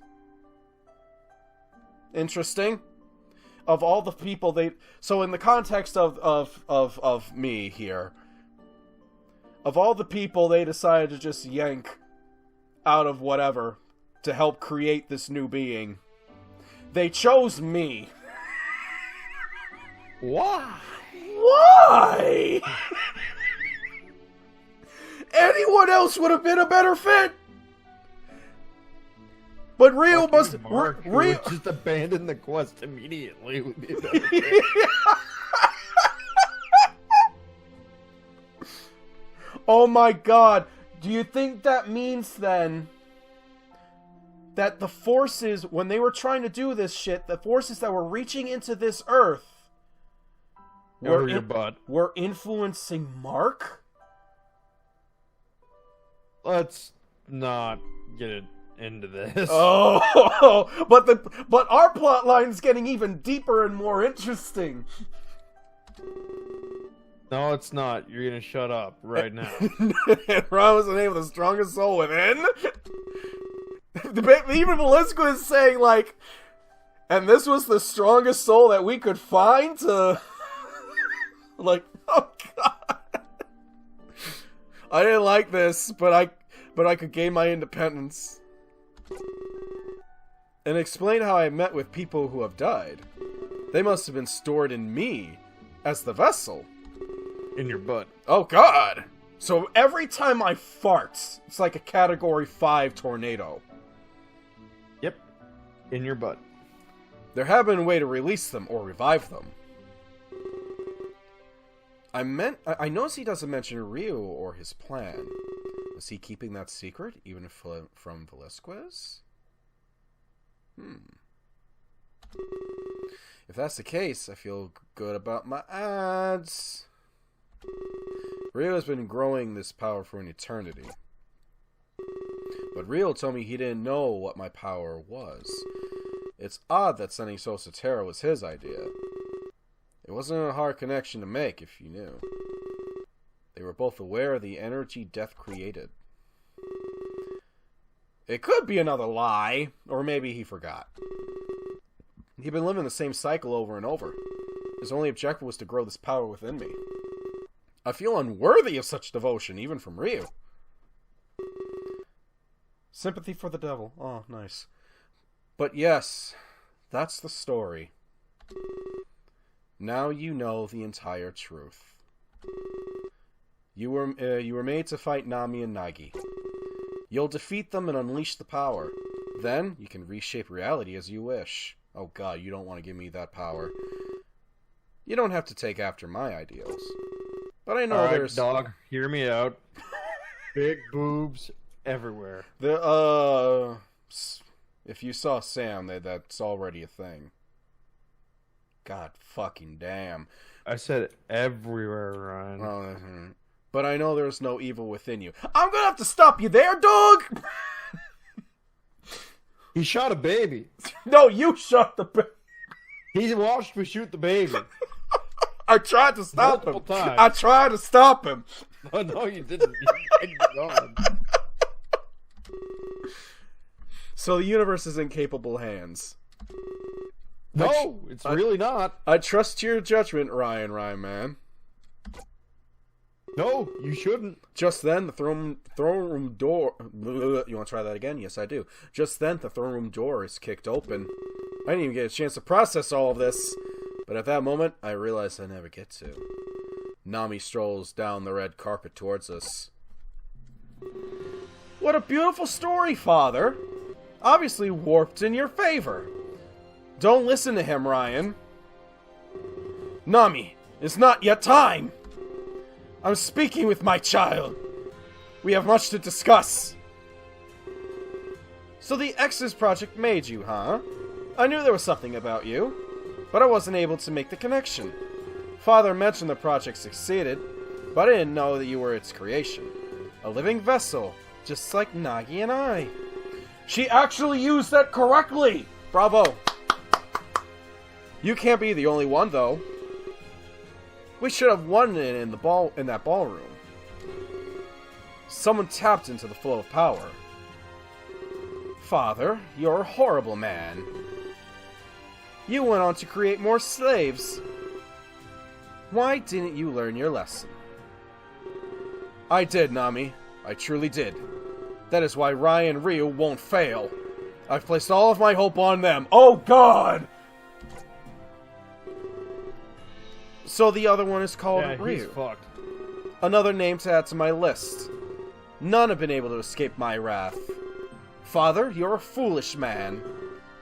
Interesting. Of all the people they... So in the context of me here, of all the people they decided to just yank out of whatever to help create this new being, they chose me. Why? Why? Anyone else would have been a better fit. But Ryu must... Ryu just abandon the quest immediately. Would be better. Oh my god. Do you think that means then that the forces, when they were trying to do this shit, the forces that were reaching into this Earth were influencing Mark? Let's not get into this. Oh, but our plot line's getting even deeper and more interesting. No, it's not. You're gonna shut up right now. Ron was the name of the strongest soul within. Even Velasquez is saying, like, and this was the strongest soul that we could find to... like, oh god. I didn't like this, but I could gain my independence. And explain how I met with people who have died. They must have been stored in me as the vessel. In your butt. Oh god! So every time I fart, it's like a Category 5 tornado. Yep. In your butt. There had been a way to release them or revive them. I notice he doesn't mention Ryu or his plan. Was he keeping that secret, even if from Velasquez? If that's the case, I feel good about my odds. Ryu has been growing this power for an eternity. But Ryu told me he didn't know what my power was. It's odd that sending Sosatera was his idea. It wasn't a hard connection to make, if you knew. They were both aware of the energy death created. It could be another lie, or maybe he forgot. He'd been living the same cycle over and over. His only objective was to grow this power within me. I feel unworthy of such devotion, even from Ryu. Sympathy for the devil. Oh, nice. But yes, that's the story. Now you know the entire truth. You were made to fight Nami and Nagi. You'll defeat them and unleash the power. Then, you can reshape reality as you wish. Oh god, you don't want to give me that power. You don't have to take after my ideals. But I know All right, there's... dog, hear me out. Big boobs everywhere. If you saw Sam, that's already a thing. God fucking damn. I said everywhere, Ryan. Oh, but I know there's no evil within you. I'm gonna have to stop you there, dog! He shot a baby. No, you shot the baby. He watched me shoot the baby. I tried to stop him. Multiple times. I tried to stop him. Oh, no, you didn't. So the universe is in capable hands. No, it's really not. I trust your judgment, Ryan man. No, you shouldn't. Just then, the throne room door... You want to try that again? Yes, I do. Just then, the throne room door is kicked open. I didn't even get a chance to process all of this. But at that moment, I realized I'd never get to. Nami strolls down the red carpet towards us. What a beautiful story, Father! Obviously warped in your favor. Don't listen to him, Ryan. Nami, it's not yet time! I'm speaking with my child. We have much to discuss. So the X's project made you, huh? I knew there was something about you, but I wasn't able to make the connection. Father mentioned the project succeeded, but I didn't know that you were its creation. A living vessel, just like Nagi and I. She actually used that correctly! Bravo! You can't be the only one, though. We should have won it in that ballroom. Someone tapped into the flow of power. Father, you're a horrible man. You went on to create more slaves. Why didn't you learn your lesson? I did, Nami. I truly did. That is why Ryan and Ryu won't fail. I've placed all of my hope on them. Oh, God! So the other one is called Ryu. He's fucked. Another name to add to my list. None have been able to escape my wrath. Father, you're a foolish man.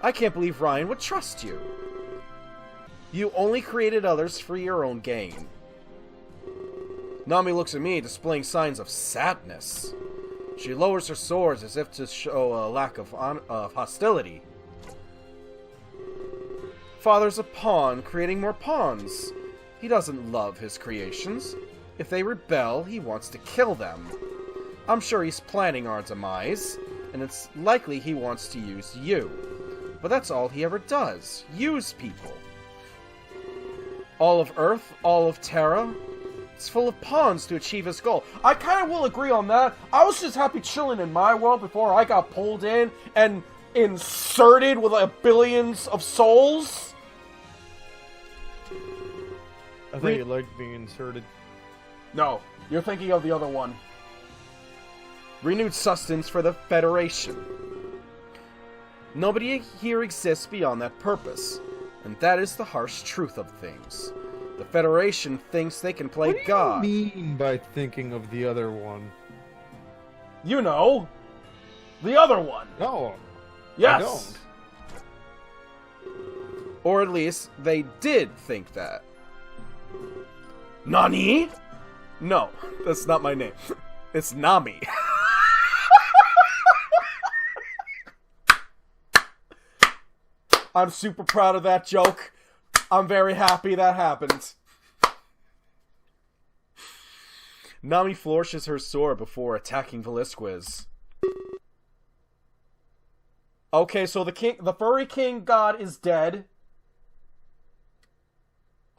I can't believe Ryan would trust you. You only created others for your own gain. Nami looks at me, displaying signs of sadness. She lowers her swords as if to show a lack of hostility. Father's a pawn, creating more pawns. He doesn't love his creations. If they rebel, he wants to kill them. I'm sure he's planning our demise, and it's likely he wants to use you. But that's all he ever does. Use people. All of Earth, all of Terra, it's full of pawns to achieve his goal. I kind of will agree on that. I was just happy chilling in my world before I got pulled in and inserted with like billions of souls. I think you like being inserted. No, you're thinking of the other one. Renewed sustenance for the Federation. Nobody here exists beyond that purpose, and that is the harsh truth of things. The Federation thinks they can play God. What do you mean by thinking of the other one? You know, the other one. No, Yes. I don't. Or at least they did think that. Nani? No, that's not my name. It's Nami. I'm super proud of that joke. I'm very happy that happened. Nami flourishes her sword before attacking Velasquez. Okay, so the furry king god is dead.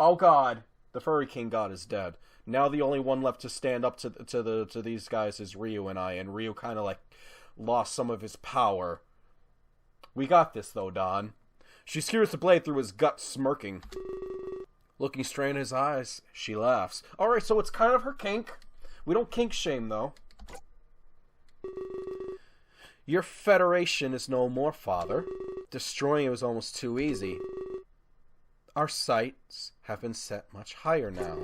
Oh god, the furry king god is dead. Now the only one left to stand up to these guys is Ryu and I, and Ryu kind of like lost some of his power. We got this though, Don. She skewers the blade through his gut, smirking. Looking straight in his eyes, she laughs. Alright, so it's kind of her kink. We don't kink shame, though. Your Federation is no more, Father. Destroying it was almost too easy. Our sights have been set much higher now.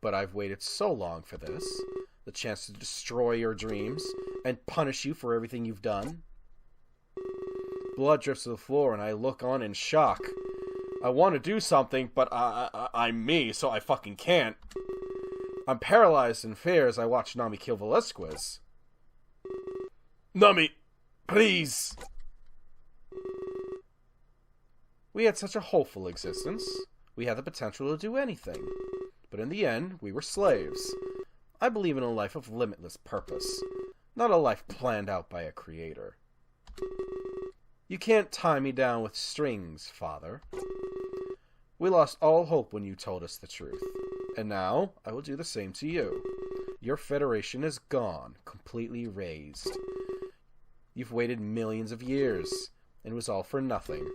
But I've waited so long for this. The chance to destroy your dreams and punish you for everything you've done. Blood drips to the floor and I look on in shock. I want to do something, but I'm me, so I fucking can't. I'm paralyzed in fear as I watch Nami kill Velasquez. Nami, please. We had such a hopeful existence. We had the potential to do anything. But in the end, we were slaves. I believe in a life of limitless purpose, not a life planned out by a creator. You can't tie me down with strings, Father. We lost all hope when you told us the truth. And now, I will do the same to you. Your Federation is gone, completely razed. You've waited millions of years, and it was all for nothing.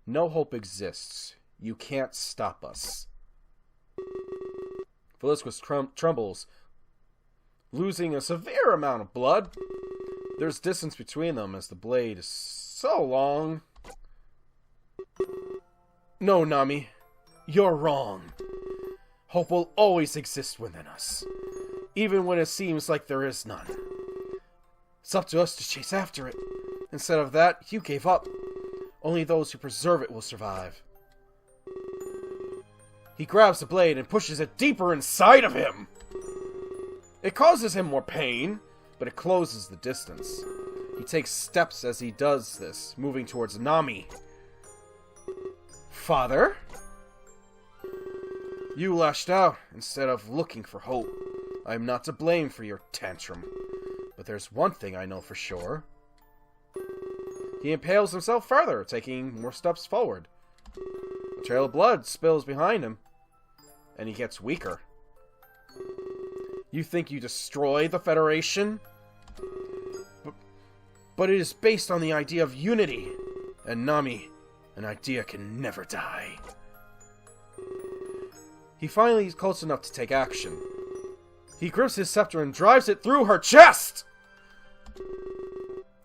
No hope exists. You can't stop us. Velasquez trembles, losing a severe amount of blood. There's distance between them as the blade is so long. No, Nami. You're wrong. Hope will always exist within us, even when it seems like there is none. It's up to us to chase after it. Instead of that, you gave up. Only those who preserve it will survive. He grabs the blade and pushes it deeper inside of him. It causes him more pain, but it closes the distance. He takes steps as he does this, moving towards Nami. Father? You lashed out instead of looking for hope. I am not to blame for your tantrum. But there's one thing I know for sure. He impales himself further, taking more steps forward. A trail of blood spills behind him, and he gets weaker. You think you destroy the Federation? But it is based on the idea of unity. And Nami, an idea can never die. He finally is close enough to take action. He grips his scepter and drives it through her chest!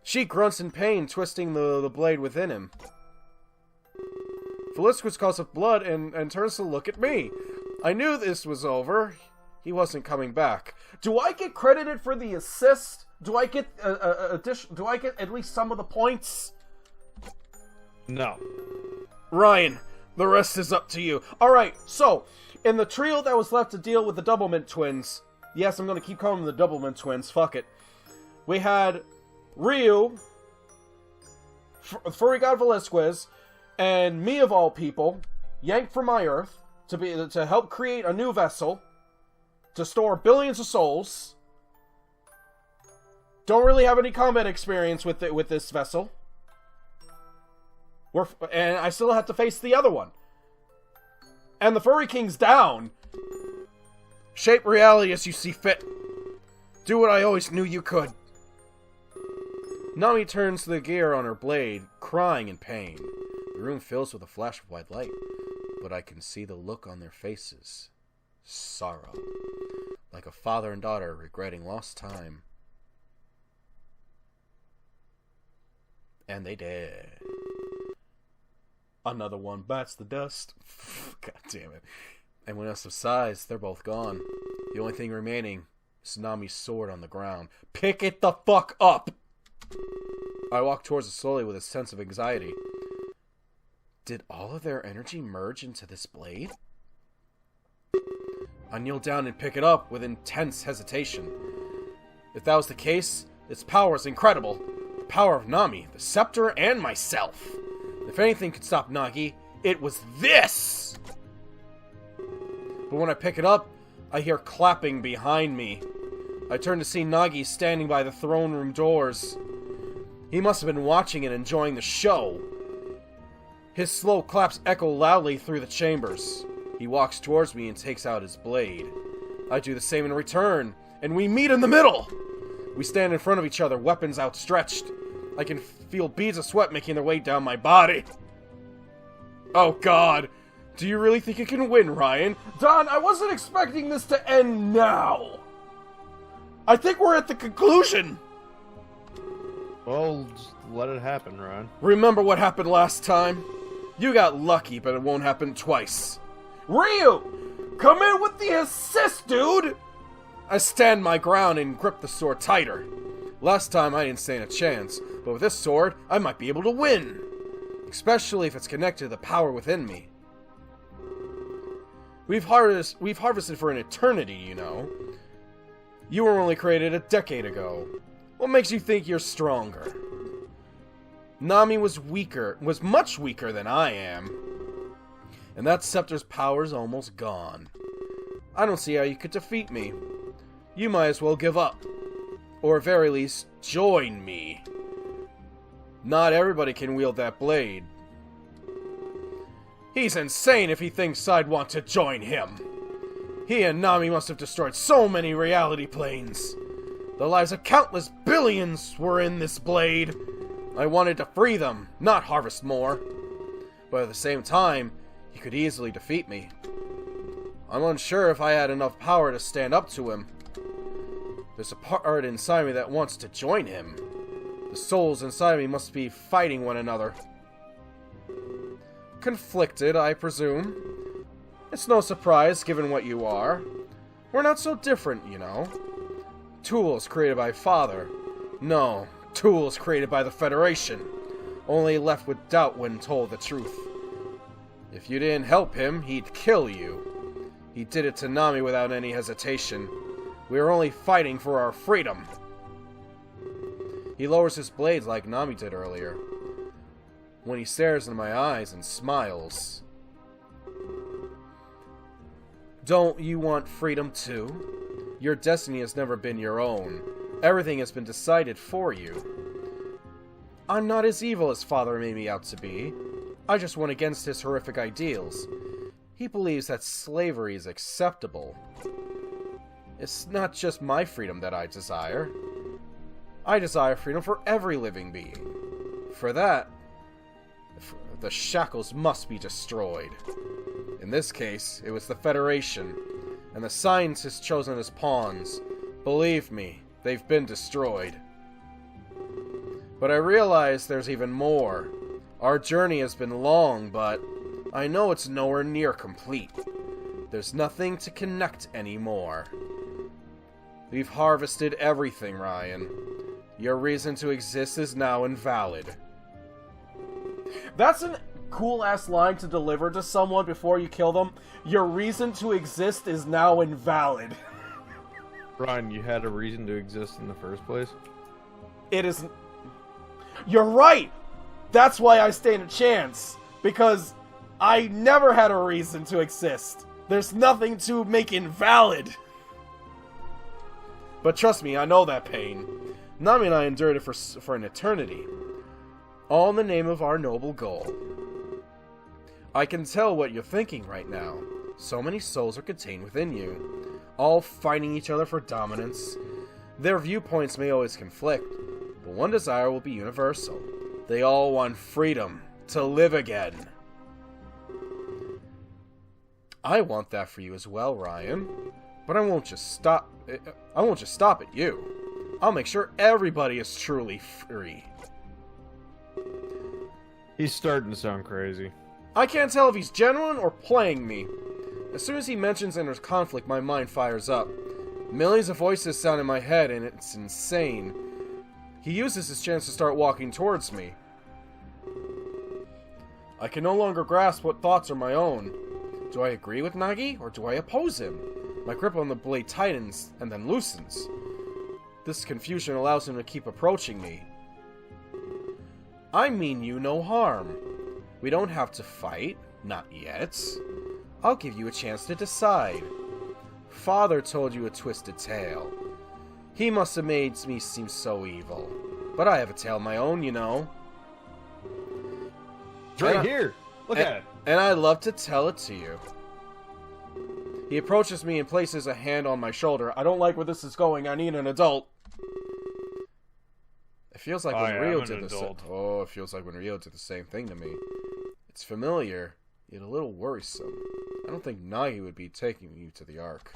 She grunts in pain, twisting the blade within him. Velasquez calls up blood and turns to look at me. I knew this was over. He wasn't coming back. Do I get credited for the assist? Do I get do I get at least some of the points? No. Ryan, the rest is up to you. Alright, so, in the trio that was left to deal with the Doublemint twins, yes, I'm gonna keep calling them the Doublemint twins, fuck it. We had Ryu, Furry God Velasquez, and me of all people, yanked from my Earth, to help create a new vessel, to store billions of souls, Don't really have any combat experience with this vessel. And I still have to face the other one. And the Furry King's down. Shape reality as you see fit. Do what I always knew you could. Nami turns the gear on her blade, crying in pain. The room fills with a flash of white light, but I can see the look on their faces. Sorrow. Like a father and daughter regretting lost time. And they did. Another one bites the dust. God damn it. And when it subsides, they're both gone. The only thing remaining is Nami's sword on the ground. Pick it the fuck up! I walk towards it slowly with a sense of anxiety. Did all of their energy merge into this blade? I kneel down and pick it up with intense hesitation. If that was the case, its power is incredible. The power of Nami, the scepter, and myself. If anything could stop Nagi, it was this! But when I pick it up, I hear clapping behind me. I turn to see Nagi standing by the throne room doors. He must have been watching and enjoying the show. His slow claps echo loudly through the chambers. He walks towards me and takes out his blade. I do the same in return, and we meet in the middle! We stand in front of each other, weapons outstretched. I can feel beads of sweat making their way down my body. Oh god. Do you really think you can win, Ryan? Don, I wasn't expecting this to end now. I think we're at the conclusion. Well, just let it happen, Ryan. Remember what happened last time? You got lucky, but it won't happen twice. Ryu! Come in with the assist, dude! I stand my ground and grip the sword tighter. Last time I didn't stand a chance, but with this sword, I might be able to win. Especially if it's connected to the power within me. We've harvested for an eternity, you know. You were only created a decade ago. What makes you think you're stronger? Nami was much weaker than I am. And that scepter's power's almost gone. I don't see how you could defeat me. You might as well give up. Or at very least, join me. Not everybody can wield that blade. He's insane if he thinks I'd want to join him. He and Nami must have destroyed so many reality planes. The lives of countless billions were in this blade. I wanted to free them, not harvest more. But at the same time, he could easily defeat me. I'm unsure if I had enough power to stand up to him. There's a part inside me that wants to join him. The souls inside me must be fighting one another. Conflicted, I presume. It's no surprise, given what you are. We're not so different, you know. Tools created by Father. No, tools created by the Federation. Only left with doubt when told the truth. If you didn't help him, he'd kill you. He did it to Nami without any hesitation. We were only fighting for our freedom. He lowers his blades like Nami did earlier. When he stares into my eyes and smiles. Don't you want freedom too? Your destiny has never been your own. Everything has been decided for you. I'm not as evil as Father made me out to be. I just went against his horrific ideals. He believes that slavery is acceptable. It's not just my freedom that I desire. I desire freedom for every living being. For that, the shackles must be destroyed. In this case, it was the Federation, and the scientists chosen as pawns. Believe me, they've been destroyed. But I realize there's even more. Our journey has been long, but I know it's nowhere near complete. There's nothing to connect anymore. We've harvested everything, Ryan. Your reason to exist is now invalid. That's a cool-ass line to deliver to someone before you kill them. Your reason to exist is now invalid. Ryan, you had a reason to exist in the first place? It isn't... You're right! That's why I stand a chance. Because I never had a reason to exist. There's nothing to make invalid. But trust me, I know that pain. Nami and I endured it for an eternity. All in the name of our noble goal. I can tell what you're thinking right now. So many souls are contained within you, all fighting each other for dominance. Their viewpoints may always conflict, but one desire will be universal. They all want freedom to live again. I want that for you as well, Ryan. But I won't just stop at you. I'll make sure everybody is truly free. He's starting to sound crazy. I can't tell if he's genuine or playing me. As soon as he mentions inner conflict, my mind fires up. Millions of voices sound in my head, and it's insane. He uses his chance to start walking towards me. I can no longer grasp what thoughts are my own. Do I agree with Nagi, or do I oppose him? My grip on the blade tightens, and then loosens. This confusion allows him to keep approaching me. I mean you no harm. We don't have to fight, not yet. I'll give you a chance to decide. Father told you a twisted tale. He must have made me seem so evil. But I have a tale of my own, you know. It's right here! Look at it! And I'd love to tell it to you. He approaches me and places a hand on my shoulder. I don't like where this is going. I need an adult. It feels like when Rio did this. Oh, it feels like when Rio did the same thing to me. It's familiar, yet a little worrisome. I don't think Nagi would be taking you to the Ark.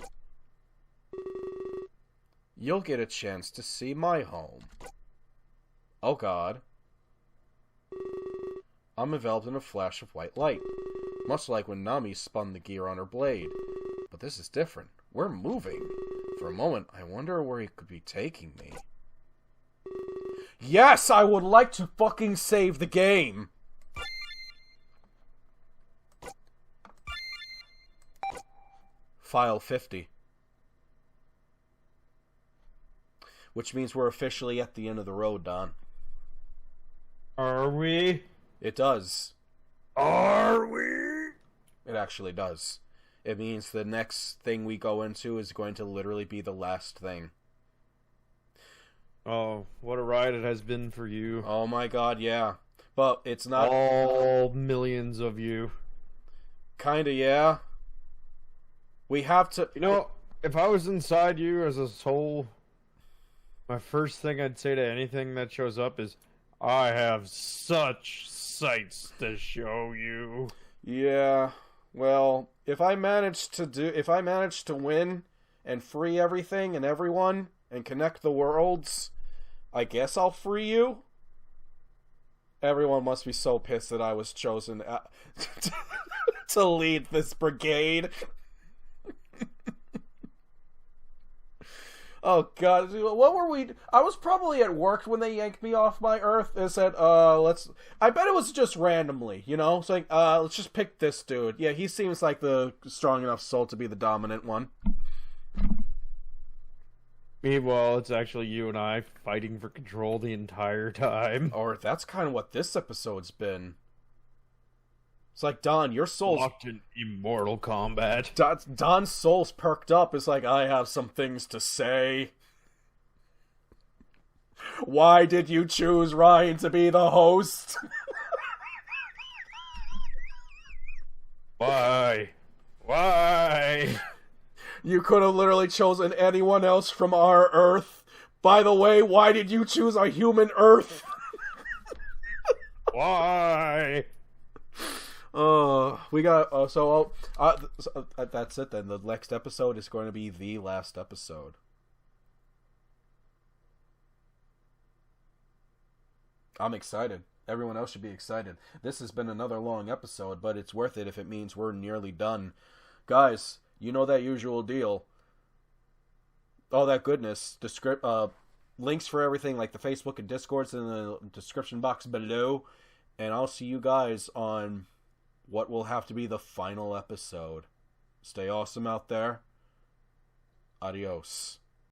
You'll get a chance to see my home. Oh God. I'm enveloped in a flash of white light, much like when Nami spun the gear on her blade. But this is different. We're moving. For a moment, I wonder where he could be taking me. Yes, I would like to fucking save the game! File 50. Which means we're officially at the end of the road, Don. Are we? It does. Are we? It actually does. It means the next thing we go into is going to literally be the last thing. Oh, what a ride it has been for you. Oh my God, yeah. But it's not... All millions of you. Kinda, yeah. We have to... You know, if I was inside you as a soul, my first thing I'd say to anything that shows up is, I have such sights to show you. Yeah, well, if I manage to win and free everything and everyone and connect the worlds, I guess I'll free you. Everyone must be so pissed that I was chosen to lead this brigade. Oh God, what were we? I was probably at work when they yanked me off my Earth and said, I bet it was just randomly, you know? It's like, let's just pick this dude. Yeah, he seems like the strong enough soul to be the dominant one. Meanwhile, it's actually you and I fighting for control the entire time. Or that's kind of what this episode's been. It's like, Don, your soul's... Locked in immortal combat. Don's soul's perked up. It's like, I have some things to say. Why did you choose Ryan to be the host? Why? Why? You could have literally chosen anyone else from our Earth. By the way, why did you choose a human Earth? Why? We got, that's it then. The next episode is going to be the last episode. I'm excited. Everyone else should be excited. This has been another long episode, but it's worth it if it means we're nearly done. Guys, you know that usual deal. All that goodness. Links for everything, like the Facebook and Discords in the description box below. And I'll see you guys on what will have to be the final episode. Stay awesome out there. Adios.